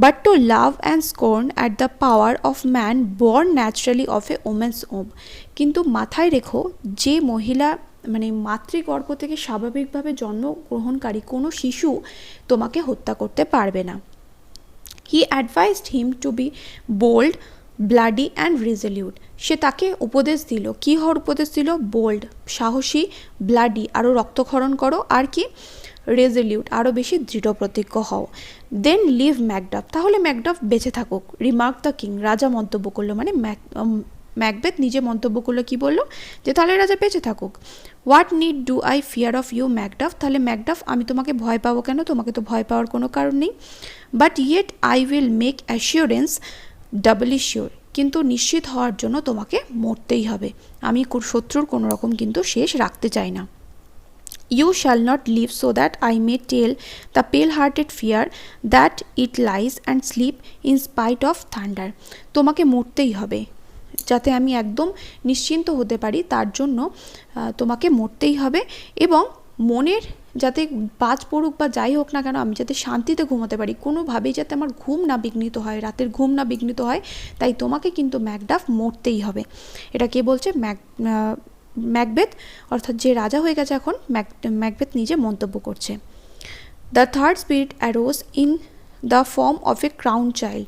but to laugh and scorn at the power of man born naturally of a women's womb, কিন্তু মাথায় রেখো যে মহিলা মানে মাতৃগর্ভ থেকে স্বাভাবিকভাবে জন্মগ্রহণকারী কোনো শিশু তোমাকে হত্যা করতে পারবে না। He advised him to be bold, bloody and resolute, সে তাকে উপদেশ দিল, কী হওয়ার উপদেশ দিল, বোল্ড সাহসী, ব্লাডি আরও রক্তক্ষরণ করো, আর কি রেজলিউট আরও বেশি দৃঢ় প্রতিজ্ঞ হও। দেন লিভ ম্যাকডাফ, তাহলে ম্যাকডাফ বেঁচে থাকুক। রিমার্ক দ্য কিং, রাজা মন্তব্য করলো, মানে ম্যাকবেথ নিজে মন্তব্য করলো, কি বললো, যে তাহলে রাজা বেঁচে থাকুক। What need do I fear of you Macduff, তাহলে ম্যাকডাফ আমি তোমাকে ভয় পাবো কেন, তোমাকে তো ভয় পাওয়ার কোনো কারণ নেই। But yet I will make assurance ডাবলি sure, কিন্তু নিশ্চিত হওয়ার জন্য তোমাকে মরতেই হবে, আমি শত্রুর কোনো রকম কিন্তু শেষ রাখতে চাই না। You shall not live so that I may tell the pale-hearted fear that it lies and sleep in spite of thunder, তোমাকে মরতেই হবে, যাতে আমি একদম নিশ্চিন্ত হতে পারি, তার জন্য তোমাকে মরতেই হবে, এবং মনের যাতে বাজ পড়ুক বা যাই হোক না কেন আমি যাতে শান্তিতে ঘুমাতে পারি, কোনোভাবেই যাতে আমার ঘুম না বিঘ্নিত হয়, রাতের ঘুম না বিঘ্নিত হয়, তাই তোমাকে কিন্তু ম্যাকডাফ মরতেই হবে। এটা কে বলছে, ম্যাকবেথ, অর্থাৎ যে রাজা হয়ে গেছে এখন, ম্যাকবেথ নিজে মন্তব্য করছে। The third spirit arose in the form of A crown child,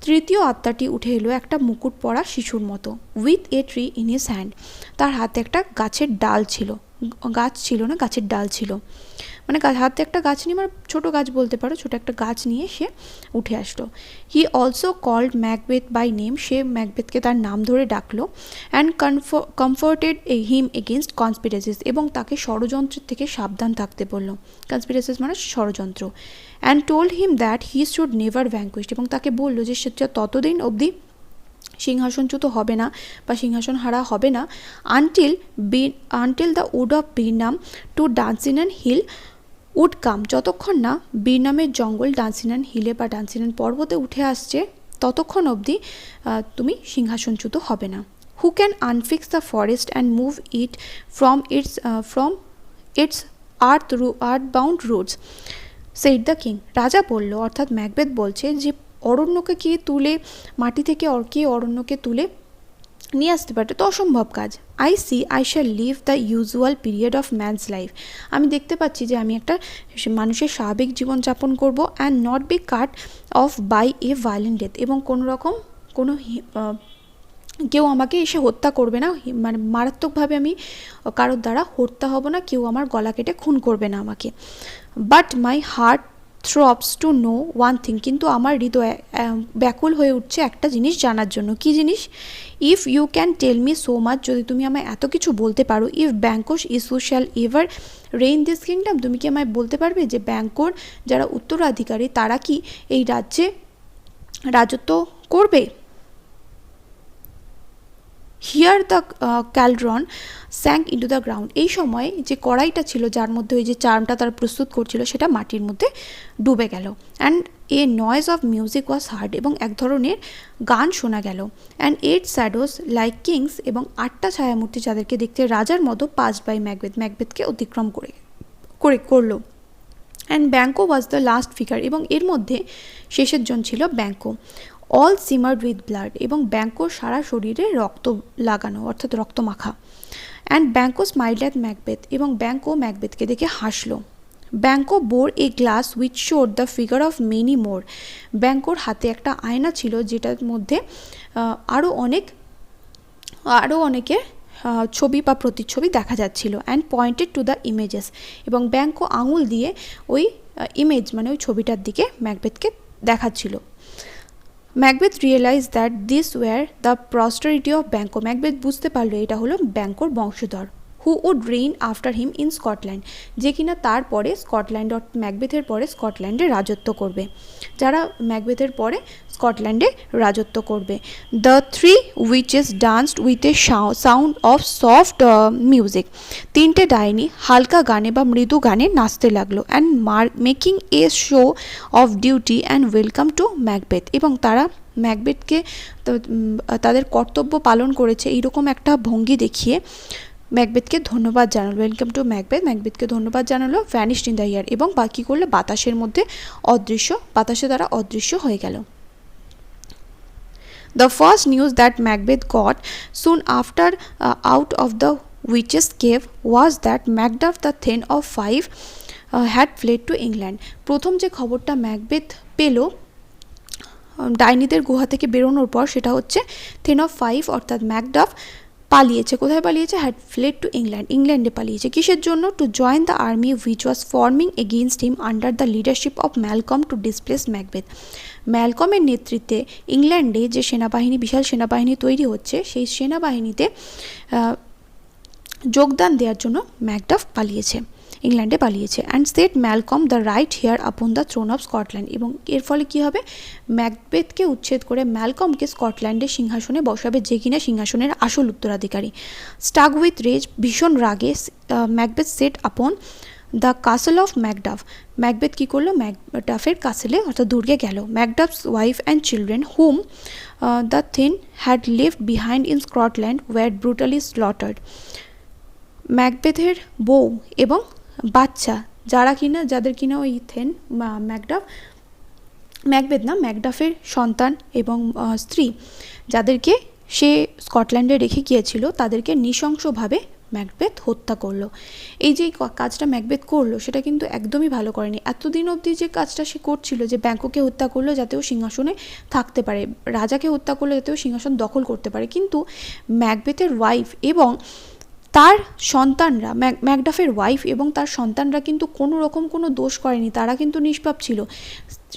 তৃতীয় আত্মাটি উঠে এলো একটা মুকুট পরা শিশুর মতো, with a tree in his hand. তার হাতে একটা গাছের ডাল ছিল, গাছ ছিল না, গাছের ডাল ছিল, মানে হাতে একটা গাছ নিয়ে, মানে ছোটো গাছ বলতে পারো, ছোটো একটা গাছ নিয়ে সে উঠে আসলো। He also called Macbeth by name, সে ম্যাকবেথকে তার নাম ধরে ডাকলো। And comforted him against conspiracies, এবং তাকে ষড়যন্ত্রের থেকে সাবধান থাকতে বললো। কনস্পিরেসিস মানে ষড়যন্ত্র। And told him that he should never vanquished, এবং তাকে বললো যে সে ততদিন অবধি সিংহাসনচ্যুত হবে না বা সিংহাসন হারা হবে না, until the wood of Birnam to Dunsinane hill would come, যতক্ষণ না বিরনামের জঙ্গল ডান্সিনান হিলে বা ডান্সিনান পর্বতে উঠে আসছে ততক্ষণ অবধি তুমি সিংহাসনচ্যুত হবে না। Who can unfix the forest and move it from its earth bound roots, said the king. রাজা বলল, অর্থাৎ ম্যাকবেথ বলছে যে অরণ্যকে কে তুলে, মাটি থেকে কে অরণ্যকে তুলে নিয়ে আসতে পারে, তো অসম্ভব কাজ। I shall live the usual period of man's life, আমি দেখতে পাচ্ছি যে আমি একটা মানুষের স্বাভাবিক জীবনযাপন করব। And not be cut off by a violent death, এবং কোনো কেউ আমাকে এসে হত্যা করবে না, মানে মারাত্মকভাবে আমি কারোর দ্বারা হত্যা হব না, কেউ আমার গলা কেটে খুন করবে না আমাকে। But my heart throbs to know one thing, কিন্তু আমার হৃদয় ব্যাকুল হয়ে উঠছে একটা জিনিস জানার জন্য। কি জিনিস? If you can tell me so much, যদি তুমি আমায় এত কিছু বলতে পারো, if Banquo's issue shall ever reign this kingdom, তুমি কি আমায় বলতে পারবে যে ব্যাঙ্কোর যারা উত্তরাধিকারী তারা কি এই রাজ্যে রাজত্ব করবে? Here the cauldron sank into the ground, এই সময় যে কড়াইটা ছিল যার মধ্যে ওই যে চার্মটা তারা প্রস্তুত করছিল সেটা মাটির মধ্যে ডুবে গেল। And a noise of music was hard, এবং এক ধরনের গান শোনা গেল। অ্যান্ড 8 শ্যাডোজ লাইক কিংস, এবং 8টা ছায়ামূর্তি যাদেরকে দেখতে রাজার মতো পাস বাই ম্যাকবেথকে অতিক্রম করলো। And Banquo was the last figure, এবং এর মধ্যে শেষের জন ছিল Banquo. All smeared with blood, এবং ব্যাঙ্কোর সারা শরীরে রক্ত লাগানো, অর্থাৎ রক্ত মাখা। And Banquo smiled at Macbeth, এবং ব্যাঙ্কো ম্যাকবেথকে দেখে হাসলো। Banquo bore a glass which showed the figure of many more, ব্যাঙ্কোর হাতে একটা আয়না ছিল যেটার মধ্যে আরও অনেকের ছবি বা প্রতিচ্ছবি দেখা যাচ্ছিল। And pointed to the images, এবং ব্যাঙ্কো আঙুল দিয়ে ওই ইমেজ মানে ওই ছবিটার দিকে ম্যাকবেথকে দেখাচ্ছিল। Macbeth realize that this were the posterity of Banquo, Macbeth বুঝতে পারলো এটা হলো ব্যাঙ্কোর বংশধর। Who would reign after him in Scotland, যে কিনা তারপরে স্কটল্যান্ড, ম্যাকবেথের পরে স্কটল্যান্ডে রাজত্ব করবে, যারা ম্যাকবেথের পরে স্কটল্যান্ডে রাজত্ব করবে। The three witches danced with a sound of soft music, 3টে ডাইনি হালকা গানে বা মৃদু গানে নাচতে লাগলো। And making A show off duty and welcome to Macbeth, এবং তারা ম্যাকবেথকে তাদের কর্তব্য পালন করেছে এইরকম একটা ভঙ্গি দেখিয়ে ম্যাকবেথকে ধন্যবাদ জানালো। ওয়েলকাম টু ম্যাকবেথকে ধন্যবাদ জানালো। ভ্যানিশড ইন দ্য এয়ার, এবং বাকি করলে বাতাসের মধ্যে বাতাসে তারা অদৃশ্য হয়ে গেল। The first news that Macbeth got soon after out of the witch's cave was that Macduff the Thane of 5 had fled to England. প্রথম যে খবরটা ম্যাকবেথ পেল ডাইনিদের গুহা থেকে বেরোনোর পর সেটা হচ্ছে থেন অফ 5 অর্থাৎ ম্যাকডাফ পালিয়েছে। কোথায় পালিয়েছে? হ্যাড ফ্লেড টু ইংল্যান্ডে পালিয়েছে। কিসের জন্য? To join the army which was forming against him under the leadership of Malcolm to displace Macbeth. ম্যালকমের নেতৃত্বে ইংল্যান্ডে যে বিশাল সেনাবাহিনী তৈরি হচ্ছে সেই সেনাবাহিনীতে যোগদান দেওয়ার জন্য ম্যাকডাফ ইংল্যান্ডে পালিয়েছে। And set Malcolm the right heir upon the throne of Scotland, এবং এর ফলে কী হবে? ম্যাকবেথকে উচ্ছেদ করে ম্যালকমকে স্কটল্যান্ডের সিংহাসনে বসাবে, যে কিনা সিংহাসনের আসল উত্তরাধিকারী। স্টাক উইথ রেজ, ভীষণ রাগে Macbeth set upon the castle of Macduff, Macbeth কী করলো? ম্যাকডাফের কাসেলে অর্থাৎ দুর্গে গেল। Macduff's wife and children whom the thane had left behind in Scotland were brutally slaughtered. ম্যাকবেথের বউ এবং বাচ্চা যাদের কিনা ওই থেন ম্যাকডাফের সন্তান এবং স্ত্রী যাদেরকে সে স্কটল্যান্ডে রেখে গিয়েছিল তাদেরকে নৃশংসভাবে ম্যাকবেথ হত্যা করলো। এই যে কাজটা ম্যাকবেথ করলো সেটা কিন্তু একদমই ভালো করেনি। এতদিন অবধি যে কাজটা সে করছিল, যে ব্যাঙ্কোকে হত্যা করলো যাতে ও সিংহাসনে থাকতে পারে, রাজাকে হত্যা করলো যাতে ও সিংহাসন দখল করতে পারে, কিন্তু ম্যাকবেথের ওয়াইফ এবং তার সন্তানরা, ম্যাকডাফের ওয়াইফ এবং তার সন্তানরা কিন্তু কোনো রকম কোনো দোষ করেনি, তারা কিন্তু নিষ্পাপ ছিল।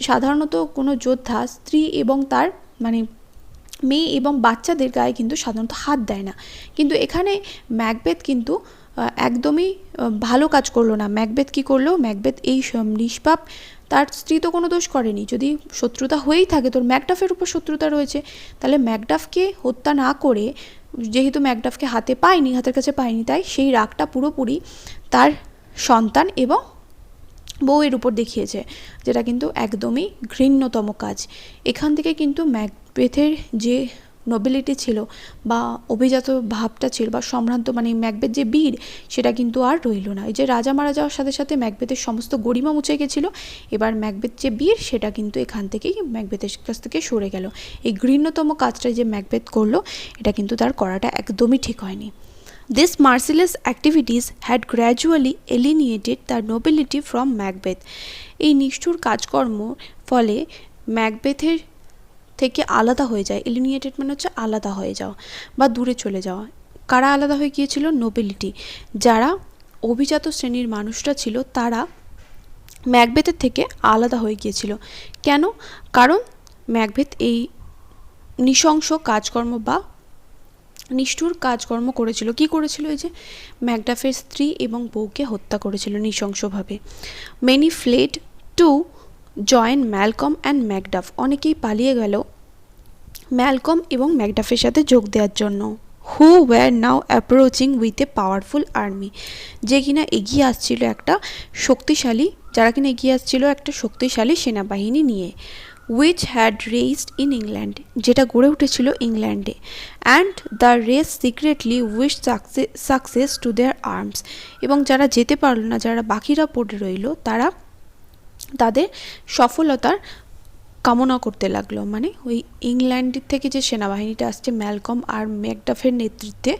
সাধারণত কোনো যোদ্ধা স্ত্রী এবং তার মানে মেয়ে এবং বাচ্চাদের গায়ে কিন্তু সাধারণত হাত দেয় না, কিন্তু এখানে ম্যাকবেথ কিন্তু একদমই ভালো কাজ করলো না। ম্যাকবেথ কী করলো, ম্যাকবেথ এই নিষ্পাপ, তার স্ত্রী তো কোনো দোষ করেনি, যদি শত্রুতা হয়েই থাকে, তোর ম্যাকডাফের উপর শত্রুতা রয়েছে, তাহলে ম্যাকডাফকে হত্যা না করে, যেহেতু ম্যাকডাফকে হাতের কাছে পায়নি, তাই সেই রাগটা পুরোপুরি তার সন্তান এবং বউয়ের উপর দেখিয়েছে, যেটা কিন্তু একদমই ঘৃণ্যতম কাজ। এখান থেকে কিন্তু ম্যাকবেথের যে নোবেলিটি ছিল বা অভিজাত ভাবটা ছিল বা সম্ভ্রান্ত মানে ম্যাকবেথ যে বীর, সেটা কিন্তু আর রইল না। এই যে রাজা মারা যাওয়ার সাথে সাথে ম্যাকবেথের সমস্ত গরিমা মুছে গেছিল, এবার ম্যাকবেথ যে বীর সেটা কিন্তু এখান থেকেই ম্যাকবেথের কাছ থেকে সরে গেল। এই ঘৃণ্যতম কাজটা যে ম্যাকবেথ করলো, এটা কিন্তু তার করাটা একদমই ঠিক হয়নি। These merciless activities had gradually alienated the nobility from Macbeth. এই নিষ্ঠুর কাজকর্ম ফলে ম্যাকবেথের থেকে আলাদা হয়ে যায়। এলিনিয়েটেড মানে হচ্ছে আলাদা হয়ে যাওয়া বা দূরে চলে যাওয়া। কারা আলাদা হয়ে গিয়েছিল? নোবেলিটি, যারা অভিজাত শ্রেণীর মানুষরা ছিল, তারা ম্যাকবেথের থেকে আলাদা হয়ে গিয়েছিল। কেন? কারণ ম্যাকবেথ এই নৃশংস কাজকর্ম বা নিষ্ঠুর কাজকর্ম করেছিল। কি করেছিল? এই যে ম্যাকডাফের স্ত্রী এবং বউকে হত্যা করেছিল নৃশংসভাবে। Many fled to join Malcolm and Macduff, অনেকেই পালিয়ে গেল ম্যালকম এবং ম্যাকডাফের সাথে যোগ দেওয়ার জন্য। Who were now approaching with a powerful army, যে কিনা এগিয়ে আসছিল একটা শক্তিশালী সেনাবাহিনী নিয়ে। which had raised in England, যেটা গড়ে উঠেছিল ইংল্যান্ডে। and the rest secretly wished success to their arms, এবং যারা যেতে পারলো না, যারা বাকিরা পড়ে রইল, তারা তাদের সফলতার কামনা করতে লাগলো। মানে ওই ইংল্যান্ডের থেকে যে সেনাবাহিনীটা আসছে ম্যালকম আর ম্যাকডাফের নেতৃত্বে,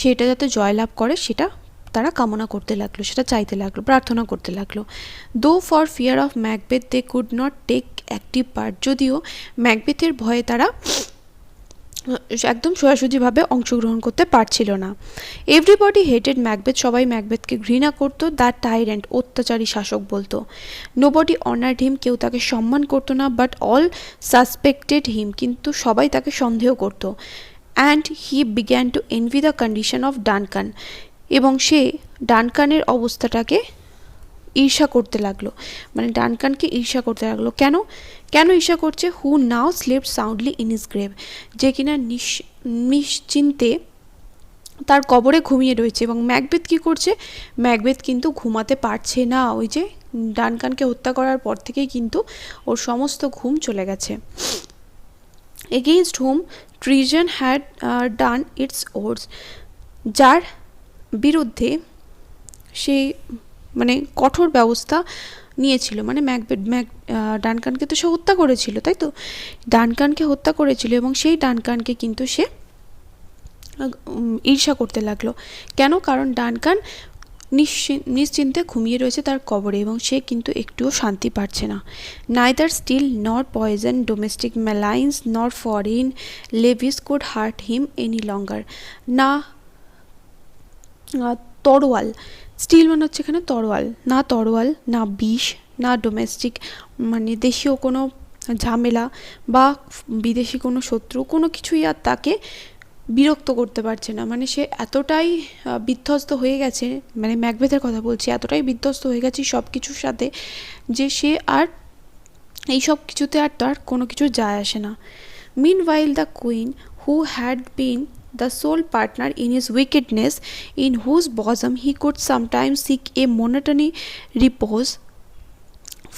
সেটা যাতে জয়লাভ করে সেটা তারা কামনা করতে লাগলো, সেটা চাইতে লাগলো, প্রার্থনা করতে লাগলো। Though for fear of Macbeth they could not take active part, যদিও ম্যাকবেথের ভয়ে তারা একদম সোজাসুজিভাবে অংশগ্রহণ করতে পারছিল না। এভরিবডি হেটেড ম্যাকবেথ, সবাই ম্যাকবেথকে ঘৃণা করতো। দ্য টাইরেন্ট, অত্যাচারী শাসক বলতো। নোবডি অনার্ড হিম, কেউ তাকে সম্মান করতো না। বাট অল সাসপেক্টেড হিম, কিন্তু সবাই তাকে সন্দেহ করতো। And he began to envy the condition of Duncan, এবং সে ডানকানের অবস্থাটাকে ঈর্ষা করতে লাগলো, মানে ডানকানকে ঈর্ষা করতে লাগলো। কেন ঈর্ষা করছে? Who now slept soundly in his grave, যে কিনা নিশ্চিন্তে তার কবরে ঘুমিয়ে রয়েছে। এবং ম্যাকবেথ কি করছে? ম্যাকবেথ কিন্তু ঘুমাতে পারছে না। ওই যে ডানকানকে হত্যা করার পর থেকেই কিন্তু ওর সমস্ত ঘুম চলে গেছে। Against whom treason had done its worst, যার বিরুদ্ধে সে মানে কঠোর ব্যবস্থা নিয়েছিল। মানে ডানকানকে তো সে হত্যা করেছিল, তাই তো? ডানকানকে হত্যা করেছিল এবং সেই ডানকানকে কিন্তু সে ঈর্ষা করতে লাগলো। কেন? কারণ ডানকান নিশ্চিন্তে ঘুমিয়ে রয়েছে তার কবরে এবং সে কিন্তু একটুও শান্তি পাচ্ছে না। Neither steel nor poison, domestic malice nor foreign levies could hurt him any longer, না তরোয়াল, স্টিল মানে হচ্ছে এখানে তরোয়াল, না তরোয়াল, না বিষ, না ডোমেস্টিক মানে দেশীয় কোনো ঝামেলা বা বিদেশি কোনো শত্রু, কোনো কিছুই আর তাকে বিরক্ত করতে পারছে না। মানে সে এতটাই বিধ্বস্ত হয়ে গেছে, মানে ম্যাকবেথের কথা বলছি, এতটাই বিধ্বস্ত হয়ে গেছে সব কিছুর সাথে, যে সে আর এই সব কিছুতে আর তার কোনো কিছু যায় আসে না। Meanwhile the queen, who had been the sole partner in his wickedness, in whose bosom he could sometimes seek a momentary repose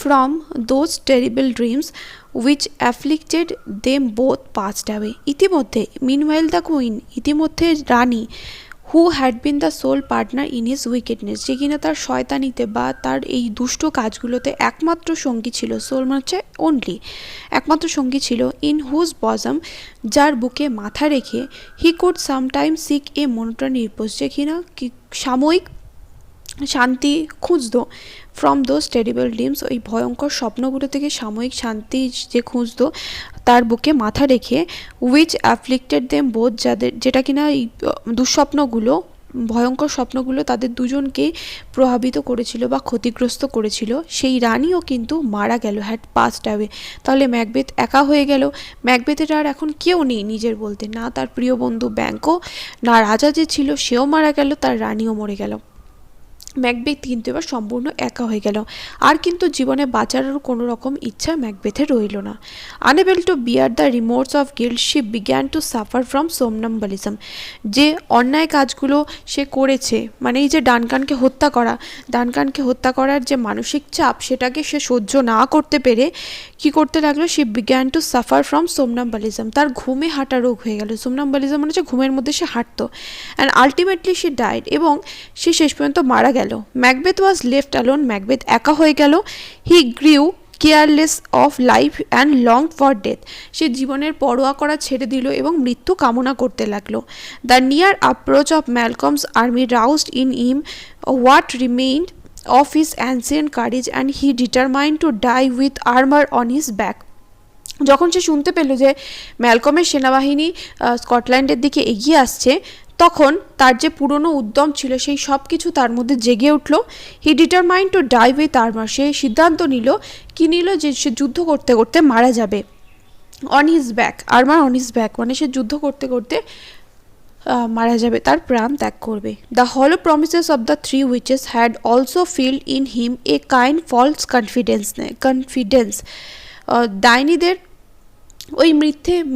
from those terrible dreams which afflicted them both, passed away. ইতিমধ্যে meanwhile the queen, ইতিমধ্যে রানী, who had been the sole partner in his wickedness, যে কিনা তার শয়তানিতে বা তার এই দুষ্ট কাজগুলোতে একমাত্র সঙ্গী ছিল, সোল মানে হচ্ছে অনলি, একমাত্র সঙ্গী ছিল, ইন হুজ বজম, যার বুকে মাথা রেখে he could sometime seek a monotony repose, যে কিনা সাময়িক শান্তি খুঁজতো, ফ্রম দোজ টেরিবল ড্রিমস, ওই ভয়ঙ্কর স্বপ্নগুলো থেকে সাময়িক শান্তি যে খুঁজতো তার বুকে মাথা রেখে, উইচ অ্যাফ্লিক্টেড দেম বোথ, যেটা কিনা এই দুঃস্বপ্নগুলো, ভয়ঙ্কর স্বপ্নগুলো তাদের দুজনকেই প্রভাবিত করেছিল বা ক্ষতিগ্রস্ত করেছিল, সেই রানীও কিন্তু মারা গেল, হ্যাড পাস্ট অ্যাওয়ে। তাহলে ম্যাকবেথ একা হয়ে গেল, ম্যাকবেথের আর এখন কেউ নেই নিজের বলতে, না তার প্রিয় বন্ধু ব্যাঙ্কো, না রাজা যে ছিল সেও মারা গেল, তার রানীও মরে গেল, ম্যাকবেথ কিন্তু এবার সম্পূর্ণ একা হয়ে গেল, আর কিন্তু জীবনে বাঁচারও কোনো রকম ইচ্ছা ম্যাকবেথের রইল না। Unable to bear the remorse of guilt she began to suffer from somnambulism, যে অন্যায় কাজগুলো সে করেছে, মানে এই যে ডানকানকে হত্যা করার যে মানসিক চাপ, সেটাকে সে সহ্য না করতে পেরে কি করতে লাগলো, সে বিগ্যান টু সাফার ফ্রম সোমনাম্বালিজম, তার ঘুমে হাঁটা রোগ হয়ে গেল, সোমনাম্বালিজম মানে হচ্ছে ঘুমের মধ্যে সে হাঁটতো, অ্যান্ড আলটিমেটলি সে ডাইড, এবং সে শেষ পর্যন্ত মারা গেল। Macbeth was left alone, Macbeth একা হয়ে গেল, he grew careless of life and long for death, সে জীবনের পরোয়া করা ছেড়ে দিল এবং মৃত্যু কামনা করতে লাগলো। The near approach of Malcolm's army roused in him what remained of his ancient courage and he determined to die with armour on his back. যখন সে শুনতে পেল যে ম্যালকমের সেনাবাহিনী স্কটল্যান্ডের দিকে এগিয়ে আসছে, তখন তার যে পুরনো উদ্যম ছিল সেই সব কিছু তার মধ্যে জেগে উঠল। He determined to die with armour, সে সিদ্ধান্ত নিল যে সে যুদ্ধ করতে করতে মারা যাবে। On his back, armour on his back মানে সে যুদ্ধ করতে করতে মারা যাবে, তার প্রাণ ত্যাগ করবে। The hollow promises of the three witches had also filled in him a kind false confidence, ডাইনিদের ওই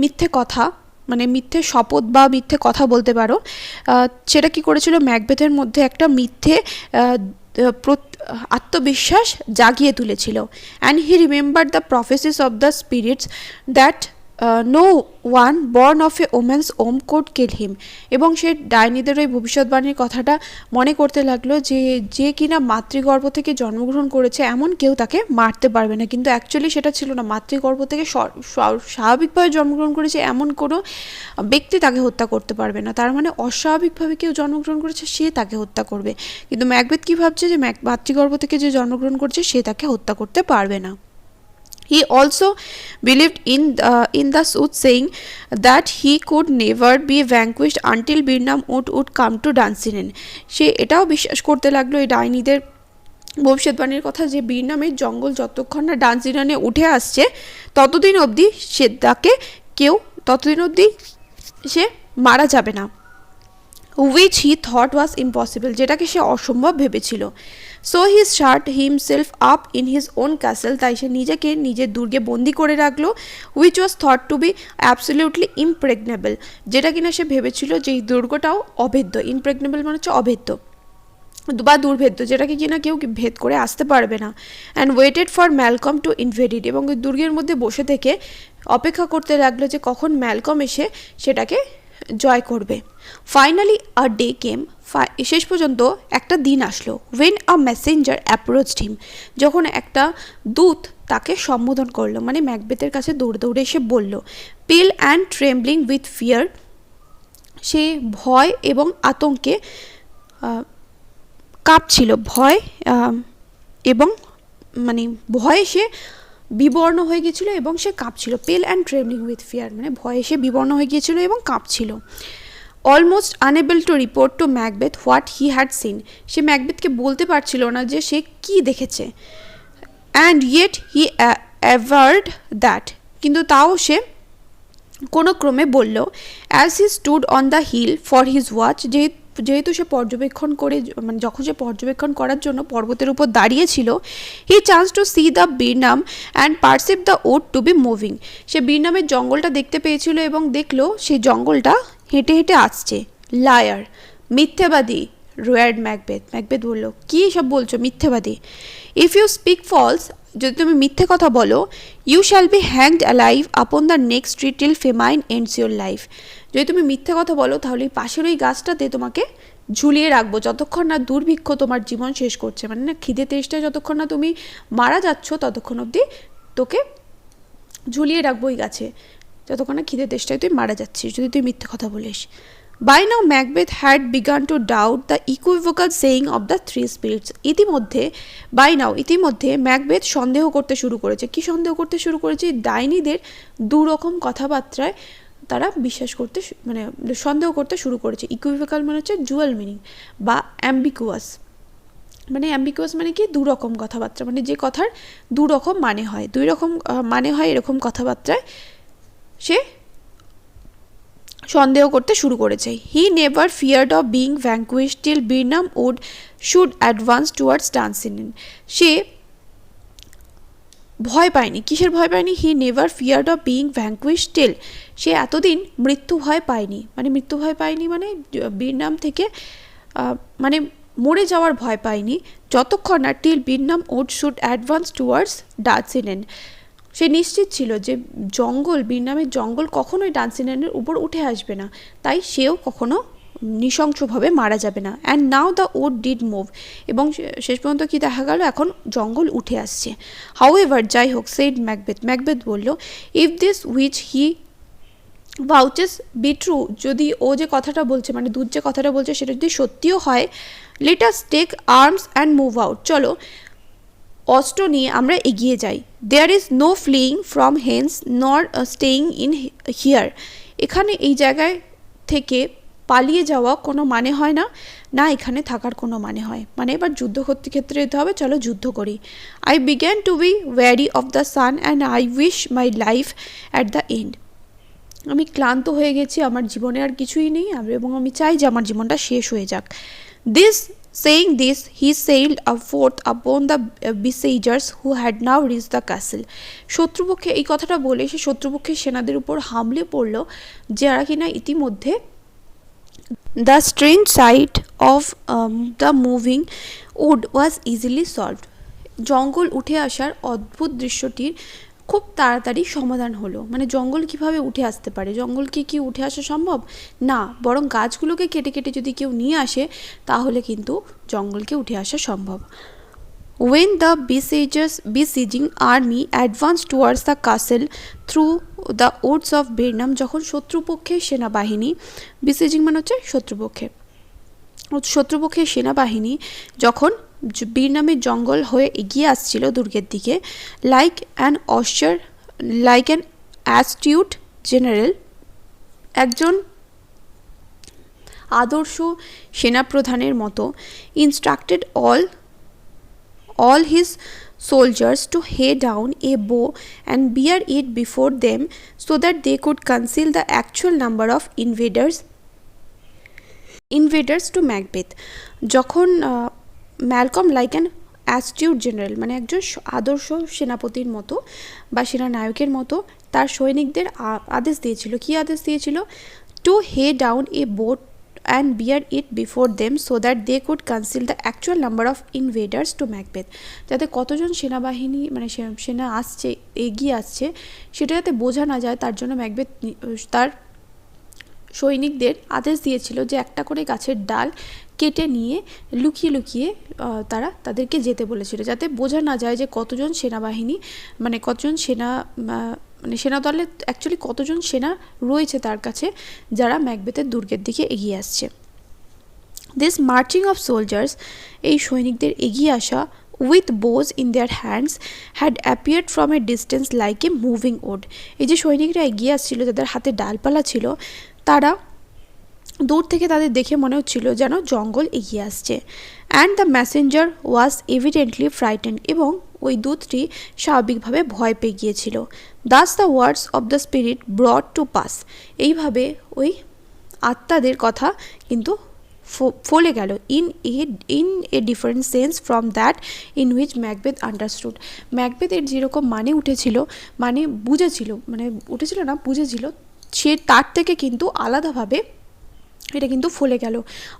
মিথ্যে কথা, মানে মিথ্যে শপথ বা মিথ্যে কথা বলতে পারো, সেটা কি করেছিল, ম্যাকবেথের মধ্যে একটা মিথ্যে আত্মবিশ্বাস জাগিয়ে তুলেছিল। And he remember the prophecies of the spirits that no one born of a women's womb could kill him, এবং সে ডাইনিদের ওই ভবিষ্যৎবাণীর কথাটা মনে করতে লাগলো যে কিনা মাতৃগর্ভ থেকে জন্মগ্রহণ করেছে এমন কেউ তাকে মারতে পারবে না, কিন্তু অ্যাকচুয়ালি সেটা ছিল না, মাতৃগর্ভ থেকে স্বাভাবিকভাবে জন্মগ্রহণ করেছে এমন কোনো ব্যক্তি তাকে হত্যা করতে পারবে না, তার মানে অস্বাভাবিকভাবে কেউ জন্মগ্রহণ করেছে সে তাকে হত্যা করবে। কিন্তু ম্যাকবেথ কী ভাবছে, যে মাতৃগর্ভ থেকে যে জন্মগ্রহণ করছে সে তাকে হত্যা করতে পারবে না। He also believed in the soothsaying that he could never be vanquished until Birnam would come to Duncan. সে এটাও বিশ্বাস করতে লাগলো এই ডাইনিদের ভবিষ্যৎবাণীর কথা, যে বীরনামের জঙ্গল যতক্ষণ না ডান্সিরানে উঠে আসছে ততদিন অবধি সে মারা যাবে না, which he thought was impossible, যেটাকে সে অসম্ভব ভেবেছিল। So he shut himself up in his own castle, তাই সে নিজেকে নিজের দুর্গে বন্দি করে রাখলো, which was thought to be absolutely impregnable, যেটা কিনা সে ভেবেছিল যে এই দুর্গটাও অভেদ্য, ইমপ্রেগনেবল মানে হচ্ছে অভেদ্য বা দুর্ভেদ্য, যেটাকে কিনা কেউ ভেদ করে আসতে পারবে না। And waited for Malcolm to invade it, এবং ওই দুর্গের মধ্যে বসে থেকে অপেক্ষা করতে লাগলো যে কখন ম্যালকম এসে সেটাকে জয় করবে। ফাইনালি আ ডে কেম, শেষ পর্যন্ত একটা দিন আসলো, ওয়েন আ মেসেঞ্জার অ্যাপ্রোচড হিম, যখন একটা দূত তাকে সম্বোধন করলো, মানে ম্যাকবেথের কাছে দৌড়ে এসে বলল, পিল অ্যান্ড ট্রেম্বলিং উইথ ফিয়ার, সে ভয় এবং আতঙ্কে কাঁপছিল, ভয়ে সে বিবর্ণ হয়ে গিয়েছিল এবং সে কাঁপছিল। পেল অ্যান্ড ট্রেমলিং উইথ ফিয়ার মানে ভয়ে সে বিবর্ণ হয়ে গিয়েছিল এবং কাঁপছিল। Almost unable to report to Macbeth what he had seen, সে ম্যাকবেথকে বলতে পারছিল না যে সে কী দেখেছে। And yet he averred that, কিন্তু তাও সে কোনো ক্রমে বলল, as he stood on the hill for his watch, যেহেতু সে পর্যবেক্ষণ করে, মানে যখন সে পর্যবেক্ষণ করার জন্য পর্বতের উপর দাঁড়িয়েছিল, he chance to see the Birnam and perceive the wood to be moving, সে বীরনামের জঙ্গলটা দেখতে পেয়েছিল এবং দেখলো সেই জঙ্গলটা হেঁটে হেঁটে আসছে। লায়ার, মিথ্যেবাদী, রোয়ার্ড ম্যাকবেথ বলল, কী সব বলছো, মিথ্যেবাদী। ইফ ইউ স্পিক ফলস, যদি তুমি মিথ্যে কথা বলো, you shall be hanged alive upon the next tree till famine ends your life, যদি তুমি মিথ্যে কথা বলো তাহলে পাশের ওই গাছটাতে তোমাকে ঝুলিয়ে রাখবো যতক্ষণ না দুর্ভিক্ষ তোমার জীবন শেষ করছে, মানে না খিদে তেষ্টায় যতক্ষণ না তুমি মারা যাচ্ছ ততক্ষণ অবধি তোকে ঝুলিয়ে রাখবো ওই গাছে, যতক্ষণ না খিদে তেষ্টায় তুই মারা যাচ্ছিস যদি তুই মিথ্যে কথা বলিস। By now Macbeth had begun to doubt the equivocal saying of the three spirits. ইতিমধ্যে ম্যাকবেথ সন্দেহ করতে শুরু করেছে। কি সন্দেহ করতে শুরু করেছে? ডাইনিদের দুরকম কথাবার্তায় তারা বিশ্বাস করতে মানে সন্দেহ করতে শুরু করেছে। ইকুইভোকাল মানে হচ্ছে জুয়াল মিনিং বা অ্যাম্বিগুয়াস, মানে কি দুরকম কথাবার্তা, মানে যে কথার দুরকম মানে হয়, দুই রকম মানে হয় এরকম কথাবার্তায় সে সন্দেহ করতে শুরু করেছে। He never feared of being vanquish till Birnam wood should advance towards Dunsinane. সে ভয় পায়নি। কিসের ভয় পায়নি? He never feared of being vanquish till, সে এতদিন মৃত্যু ভয় পায়নি। মানে বির্নাম থেকে মানে মরে যাওয়ার ভয় পায়নি যতক্ষণ না till Birnam wood should advance towards Dunsinane. সে নিশ্চিত ছিল যে বির্নামের জঙ্গল কখনোই ডান্সিনের উপর উঠে আসবে না, তাই সেও কখনো নৃশংসভাবে মারা যাবে না। And now the wood did move, এবং শেষ পর্যন্ত কি দেখা গেল, এখন জঙ্গল উঠে আসছে। হাউএভার, যাই হোক, সেড ম্যাকবেথ বলল, if this which he vouches be true, যদি ও যে কথাটা বলছে মানে দুধ যে কথাটা বলছে সেটা যদি সত্যিও হয়, let us take arms and move out, চলো অস্ত্র নিয়ে আমরা এগিয়ে যাই। There is no fleeing from hence nor staying in here, এখানে এই জায়গায় থেকে পালিয়ে যাওয়া কোনো মানে হয় না, না এখানে থাকার কোনো মানে হয়। মানে এবার যুদ্ধ ক্ষেত্রে যেতে হবে, চলো যুদ্ধ করি। I began to be weary of the sun and I wish my life at the end, আমি ক্লান্ত হয়ে গেছি, আমার জীবনে আর কিছুই নেই, এবং আমি চাই যে আমার জীবনটা শেষ হয়ে যাক। Saying this, he sailed forth upon the besiegers who had now reached the castle. শত্রুপক্ষে এই কথাটা বলে সে শত্রুপক্ষের সেনাদের উপর হামলে পড়ল, যারা কিনা ইতিমধ্যে the strange sight of the moving wood was easily solved. জঙ্গল উঠে আসার অদ্ভুত দৃশ্যটির খুব তাড়াতাড়ি সমাধান হলো। মানে জঙ্গল কিভাবে উঠে আসতে পারে? জঙ্গলকে কি উঠে আসা সম্ভব? না, বরং গাছগুলোকে কেটে কেটে যদি কেউ নিয়ে আসে তাহলে কিন্তু জঙ্গলকে উঠে আসা সম্ভব। When the besieging army advanced towards the castle through the woods of Birnam, যখন শত্রুপক্ষের সেনাবাহিনী, besieging মানে হচ্ছে শত্রুপক্ষের সেনাবাহিনী যখন বীরনামের জঙ্গল হয়ে এগিয়ে আসছিল দুর্গের দিকে, লাইক অ্যান অ্যাস্টিউট জেনারেল, একজন আদর্শ সেনাপ্রধানের মতো, instructed all his soldiers to head down a bow and bear it before them so that they could conceal the actual number of invaders to Macbeth. যখন Malcolm like an astute general, মানে একজন আদর্শ সেনাপতির মতো বা সেনানায়কের মতো তার সৈনিকদের আদেশ দিয়েছিল। কি আদেশ দিয়েছিল? To hew down a bough and bear it before them so that they could conceal the actual number of invaders to Macbeth. যাতে কতজন সেনাবাহিনী মানে সেনা আসছে, এগিয়ে আসছে, সেটা যাতে বোঝা না যায়, তার জন্য ম্যাকবেথ তার সৈনিকদের আদেশ দিয়েছিল যে একটা করে গাছের ডাল কেটে নিয়ে লুকিয়ে লুকিয়ে তাদেরকে যেতে বলেছিল, যাতে বোঝা না যায় যে কতজন সেনাবাহিনী মানে কতজন সেনা দলে অ্যাকচুয়ালি কতজন সেনা রয়েছে তার কাছে, যারা ম্যাকবেথের দুর্গের দিকে এগিয়ে আসছে। দিস মার্চিং অফ সোলজার্স, এই সৈনিকদের এগিয়ে আসা, with boughs in their hands had appeared from a distance like a moving wood, এই যে সৈনিকরা এগিয়ে আসছিল যাদের হাতে ডালপালা ছিল, তারা দূর থেকে তাদের দেখে মনে হচ্ছিল যেন জঙ্গল এগিয়ে আসছে। And the messenger was evidently frightened, এবং ওই দূতটি স্বাভাবিকভাবে ভয় পেয়ে গিয়েছিল। Thus the words of the spirit brought to pass, এইভাবে ওই আত্মাদের কথা কিন্তু ফলে গেল। In a different sense from that in which Macbeth understood, ম্যাকবেথের যেরকম বুঝেছিল সে তার থেকে কিন্তু আলাদাভাবে এটা কিন্তু ফলে গেল।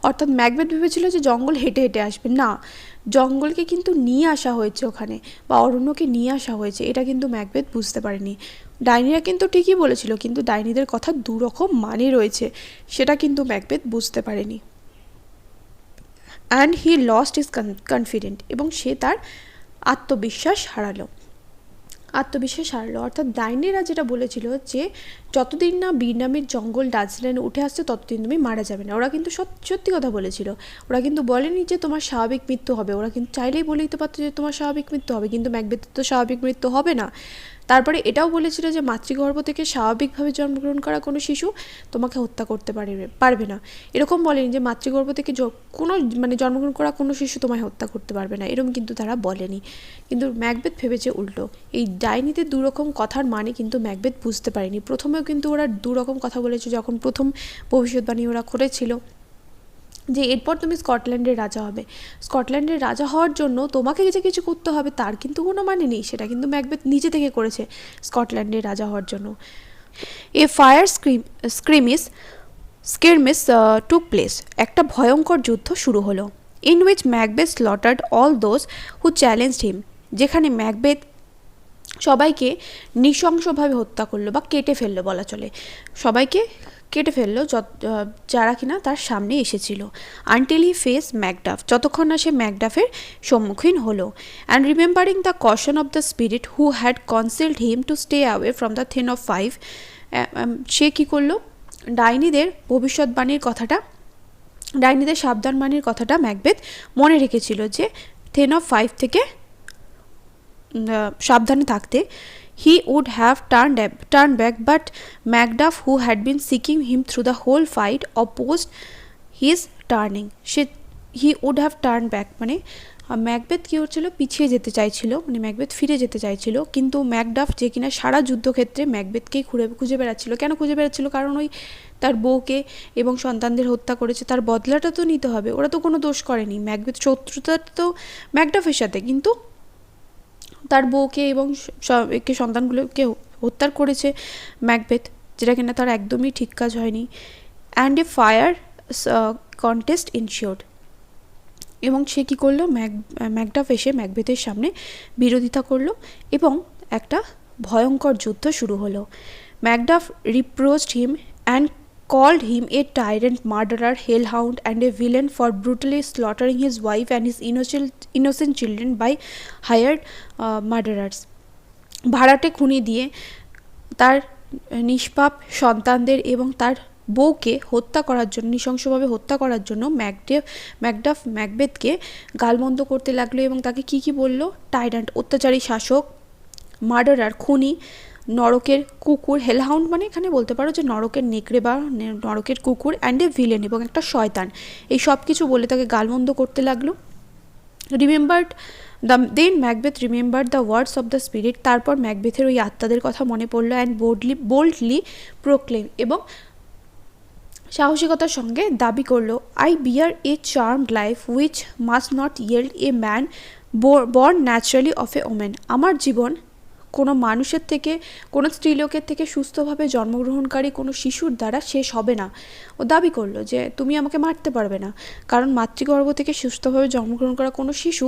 অর্থাৎ ম্যাকবেথ ভেবেছিল যে জঙ্গল হেঁটে হেঁটে আসবে, না, জঙ্গলকে কিন্তু নিয়ে আসা হয়েছে ওখানে, বা অরণ্যকে নিয়ে আসা হয়েছে, এটা কিন্তু ম্যাকবেথ বুঝতে পারেনি। ডাইনিরা কিন্তু ঠিকই বলেছিল, কিন্তু ডাইনিদের কথা দুরকম মানে রয়েছে, সেটা কিন্তু ম্যাকবেথ বুঝতে পারেনি। And he lost is confident, এবং সে তার আত্মবিশ্বাস হারালো। অর্থাৎ ডাইনিরা যেটা বলেছিল যে যতদিন না বিরনামের জঙ্গল ডাচল্যান্ডে উঠে আসছে ততদিন তুমি মারা যাবে না, ওরা কিন্তু সত্যি কথা বলেছিল। ওরা কিন্তু বলেনি যে তোমার স্বাভাবিক মৃত্যু হবে, ওরা কিন্তু চাইলেই বলে দিতে পারতো যে তোমার স্বাভাবিক মৃত্যু হবে, কিন্তু ম্যাকবেথের তো স্বাভাবিক মৃত্যু হবে না। তারপরে এটাও বলেছিল যে মাতৃগর্ভ থেকে স্বাভাবিকভাবে জন্মগ্রহণ করা কোনো শিশু তোমাকে হত্যা করতে পারবে না। এরকম বলেনি যে মাতৃগর্ভ থেকে কোনো জন্মগ্রহণ করা কোনো শিশু তোমায় হত্যা করতে পারবে না, এরকম কিন্তু তারা বলেনি। কিন্তু ম্যাকবেথ ভেবেছে উল্টো। এই ডাইনিদের দুরকম কথার মানে কিন্তু ম্যাকবেথ বুঝতে পারেনি। প্রথমেও কিন্তু ওরা দুরকম কথা বলেছে, যখন প্রথম ভবিষ্যৎবাণী ওরা করেছিল যে এরপর তুমি স্কটল্যান্ডের রাজা হবে, স্কটল্যান্ডের রাজা হওয়ার জন্য তোমাকে যে কিছু করতে হবে তার কিন্তু কোনো মানে নেই, সেটা কিন্তু ম্যাকবেথ নিজে থেকে করেছে স্কটল্যান্ডের রাজা হওয়ার জন্য। এ ফায়ার স্কিরমিস টুক প্লেস, একটা ভয়ঙ্কর যুদ্ধ শুরু হলো। In which Macbeth slaughtered all those who challenged him, যেখানে ম্যাকবেথ সবাইকে নৃশংসভাবে হত্যা করলো বা কেটে ফেললো বলা চলে, সবাইকে কেটে ফেললো যারা কিনা তার সামনে এসেছিল। আনটিল হি ফেস ম্যাকডাফ, যতক্ষণ না সে ম্যাকডাফের সম্মুখীন হলো। And remembering the caution of the spirit who had concealed him to stay away from the thane of 5, সে কী করলো, ডাইনিদের ভবিষ্যৎবাণীর কথাটা, ডাইনিদের সাবধানবাণীর কথাটা ম্যাকবেথ মনে রেখেছিল যে থেন অফ 5 থেকে সাবধানে থাকতে। He would have turned back, but Macduff, who had been seeking him through the whole fight, opposed his turning. He would have turned back, মানে ম্যাকবেথ কী হচ্ছিল, পিছিয়ে যেতে চাইছিল, মানে ম্যাকবেথ ফিরে যেতে চাইছিল, কিন্তু ম্যাকডাফ যে কিনা সারা যুদ্ধক্ষেত্রে ম্যাকবেথকেই খুঁজে বেড়াচ্ছিল। কেন খুঁজে বেড়াচ্ছিল? কারণ ওই তার বউকে এবং সন্তানদের হত্যা করেছে, তার বদলাটা তো নিতে হবে, ওরা তো কোনো দোষ করেনি, ম্যাকবেথ শত্রুতা তো ম্যাকডাফের সাথে, কিন্তু তার বউকে এবং সন্তানগুলোকে হত্যা করেছে ম্যাকবেথ, যেটা কিনা তার একদমই ঠিক কাজ হয়নি। অ্যান্ড এ ফায়ার কন্টেস্ট ইনশিওর্ড, এবং সে কী করলো, ম্যাকডাফ এসে ম্যাকবেথের সামনে বিরোধিতা করলো এবং একটা ভয়ঙ্কর যুদ্ধ শুরু হলো। Macduff reproached him and called him a tyrant, murderer, hellhound and a villain for brutally slaughtering his wife and his innocent children by hired murderers. ভাড়াটে খুনি দিয়ে তার নিষ্পাপ সন্তানদের এবং তার বউকে হত্যা করার জন্য, নৃশংসভাবে হত্যা করার জন্য ম্যাকডাফ ম্যাকবেথকে গালমন্দ করতে লাগলো এবং তাকে কি বললো, টাইরান্ট অত্যাচারী শাসক, মার্ডারার খুনি, নরকের কুকুর, হেলহাউন্ড মানে এখানে বলতে পারো যে নরকের নেকড়ে বা নরকের কুকুর, অ্যান্ড এ ভিলেন এবং একটা শয়তান, এই সব কিছু বলে তাকে গালমন্দ করতে লাগলো। Then Macbeth remembered the words of the spirit, তারপর ম্যাকবেথের ওই আত্মাদের কথা মনে পড়লো। অ্যান্ড বোল্ডলি প্রোক্লেম, এবং সাহসিকতার সঙ্গে দাবি করলো, I bear a charmed life which must not yield a man born naturally of a woman, আমার জীবন কোনো মানুষের থেকে, কোনো স্ত্রীলোকের থেকে সুস্থভাবে জন্মগ্রহণকারী কোনো শিশুর দ্বারা শেষ হবে না। ও দাবি করলো যে তুমি আমাকে মারতে পারবে না, কারণ মাতৃগর্ভ থেকে সুস্থভাবে জন্মগ্রহণ করা কোনো শিশু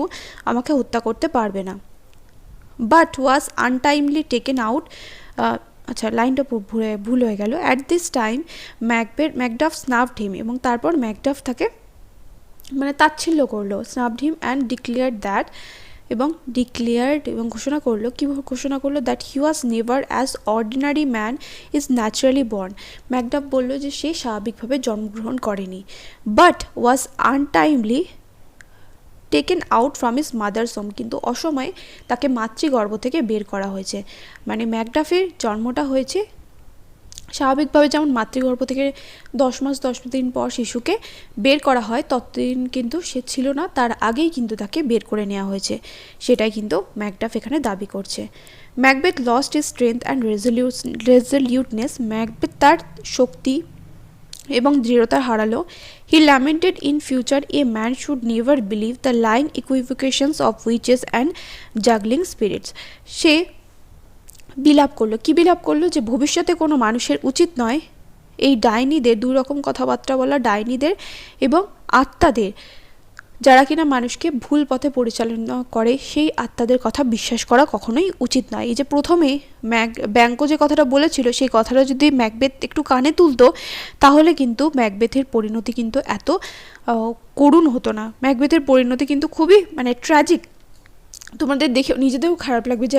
আমাকে হত্যা করতে পারবে না। But was untimely taken out, আচ্ছা লাইনটা ভুল হয়ে গেল। অ্যাট দিস টাইম ম্যাকডাফ স্নাফড হিম, এবং তারপর ম্যাকডাফ তাকে তাচ্ছিল্য করলো, স্নাফড হিম অ্যান্ড ডিক্লেয়ার্ড এবং ঘোষণা করলো, কি ঘোষণা করলো, that he was never as ordinary man is naturally born, Macduff বলল যে সে স্বাভাবিকভাবে জন্মগ্রহণ করেনি, but was untimely taken out from his mother's home, কিন্তু অসময়ে তাকে মাতৃগর্ভ থেকে বের করা হয়েছে। মানে ম্যাকডাফের জন্মটা হয়েছে স্বাভাবিকভাবে, যেমন মাতৃগর্ভ থেকে 10 মাস 10 দিন পর শিশুকে বের করা হয়, ততদিন কিন্তু সে ছিল না, তার আগেই কিন্তু তাকে বের করে নেওয়া হয়েছে, সেটাই কিন্তু ম্যাকডাফ এখানে দাবি করছে। Macbeth lost his strength and resoluteness, Macbeth তার শক্তি এবং দৃঢ়তা হারালো। He lamented, in future a man should never believe the lying equivocations of witches and juggling spirits, সে বিলাপ করলো, কি বিলাপ করলো, যে ভবিষ্যতে কোনো মানুষের উচিত নয় এই ডাইনিদের, দুই রকম কথাবার্তা বলা ডাইনিদের এবং আত্মাদের যারা কিনা মানুষকে ভুল পথে পরিচালনা করে সেই আত্মাদের কথা বিশ্বাস করা কখনোই উচিত নয়। এই যে প্রথমে ব্যাঙ্কো যে কথাটা বলেছিল সেই কথাটা যদি ম্যাকবেথ একটু কানে তুলতো তাহলে কিন্তু ম্যাকবেথের পরিণতি কিন্তু এত করুণ হতো না। ম্যাকবেথের পরিণতি কিন্তু খুবই মানে ট্র্যাজিক। তোমাদের দেখে নিজেদেরও খারাপ লাগবে যে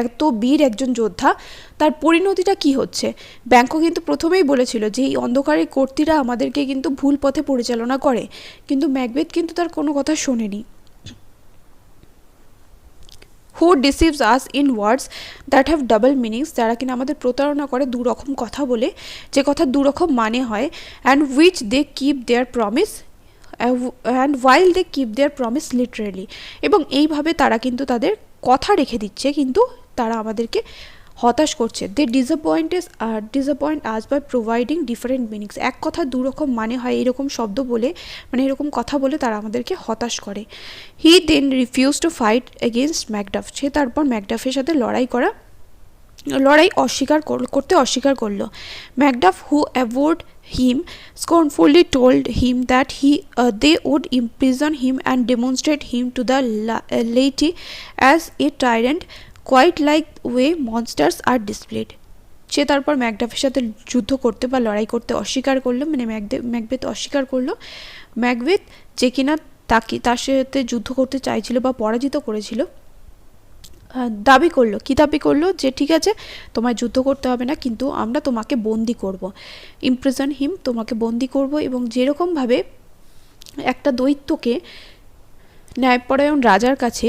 এত বীর একজন যোদ্ধা, তার পরিণতিটা কি হচ্ছে। ব্যাঙ্কো কিন্তু প্রথমেই বলেছিল যে এই অন্ধকারের কর্তীরা আমাদেরকে কিন্তু ভুল পথে পরিচালনা করে, কিন্তু ম্যাকবেথ কিন্তু তার কোনো কথা শোনেনি। হু deceives us in words that have double meanings, যারা কিনা আমাদের প্রতারণা করে দুরকম কথা বলে, যে কথা দুরকম মানে হয়, and which they keep their promise and while they keep their promise literally, এবং এইভাবে তারা কিন্তু তাদের কথা রেখে দিচ্ছে কিন্তু তারা আমাদেরকে হতাশ করছে। They disappoint us by providing different meanings, এক কথা দুরকম মানে হয় এরকম শব্দ বলে, মানে এরকম কথা বলে তারা আমাদেরকে হতাশ করে। He then refuse to fight against Macduff, সে তারপর ম্যাকডাফের সাথে লড়াই করতে অস্বীকার করলো। Macduff who avowed him scornfully told him that they would imprison him and demonstrate him to the laity as a tyrant, quite like way monsters are displayed. সে তারপর ম্যাকডাফের সাথে যুদ্ধ করতে বা লড়াই করতে অস্বীকার করলো, মানে ম্যাকবেথ অস্বীকার করলো। ম্যাকবেথ যে কিনা তার সাথে যুদ্ধ করতে চাইছিল বা পরাজিত করেছিল, দাবি করলো যে ঠিক আছে তোমায় যুদ্ধ করতে হবে না, কিন্তু আমরা তোমাকে বন্দি করব, ইমপ্রিজন হিম, তোমাকে বন্দি করব, এবং যেরকমভাবে একটা দৈত্যকে ন্যায়পরায়ণ রাজার কাছে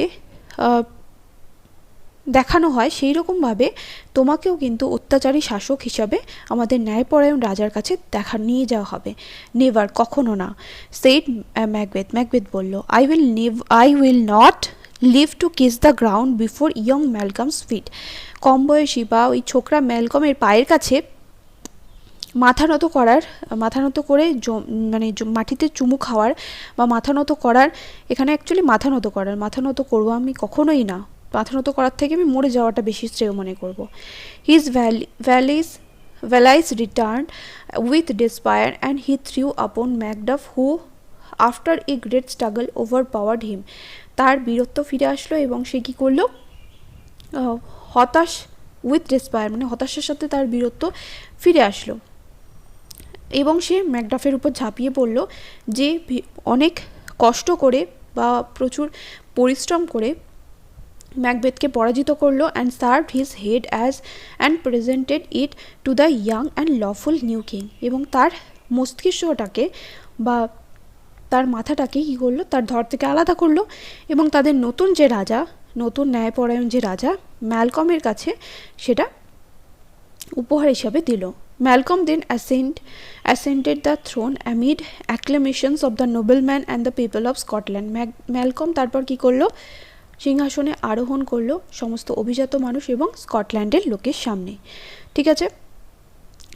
দেখানো হয় সেই রকমভাবে তোমাকেও কিন্তু অত্যাচারী শাসক হিসাবে আমাদের ন্যায়পরায়ণ রাজার কাছে নিয়ে যাওয়া হবে। নেভার, কখনো না। সেইড ম্যাকবেথ বলল, I will not live to kiss the ground before young Malcolm's feet, কম বয়সী বা ওই ছোকরা ম্যালকমের পায়ের কাছে মাথা নত করে মানে মাটিতে চুমু খাওয়ার বা মাথা নত করার, এখানে অ্যাকচুয়ালি মাথা নত করবো আমি কখনোই না, মাথা নত করার থেকে আমি মরে যাওয়াটা বেশি শ্রেয় মনে করব। His valleys returned with despair and he threw upon Macduff who after a great struggle overpowered him. তার বীরত্ব ফিরে আসলো এবং সে কী করলো, উইথ ডেসপায়ার মানে হতাশার সাথে তার বীরত্ব ফিরে আসলো এবং সে ম্যাকডাফের উপর ঝাঁপিয়ে পড়ল, যে অনেক কষ্ট করে বা প্রচুর পরিশ্রম করে ম্যাকবেথকে পরাজিত করলো, and served his head and presented it to the young and lawful new king, এবং তার মস্তিষ্কটাকে বা তার মাথাটাকে কী করলো, তার ধর থেকে আলাদা করলো এবং তাদের নতুন ন্যায়পরায়ণ যে রাজা ম্যালকমের কাছে সেটা উপহার হিসাবে দিল। Malcolm then ascended the throne amid acclamations of the noblemen and the people of Scotland. Malcolm তারপর কী করলো, সিংহাসনে আরোহণ করলো সমস্ত অভিজাত মানুষ এবং স্কটল্যান্ডের লোকের সামনে। ঠিক আছে,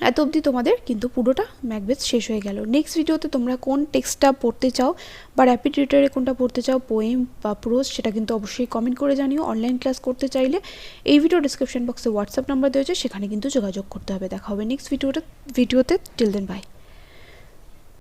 এত অবধি তোমাদের কিন্তু পুরোটা ম্যাকবেথ শেষ হয়ে গেল। নেক্সট ভিডিওতে তোমরা কোন টেক্সটটা পড়তে চাও বা র্যাপিড রিডারে কোনটা পড়তে চাও, পোয়েম বা প্রোজ, সেটা কিন্তু অবশ্যই কমেন্ট করে জানিও। অনলাইন ক্লাস করতে চাইলে এই ভিডিও ডিসক্রিপশন বক্সে হোয়াটসঅ্যাপ নাম্বার দেওয়া আছে, সেখানে কিন্তু যোগাযোগ করতে হবে। দেখা হবে নেক্সট ভিডিওতে। Till then by.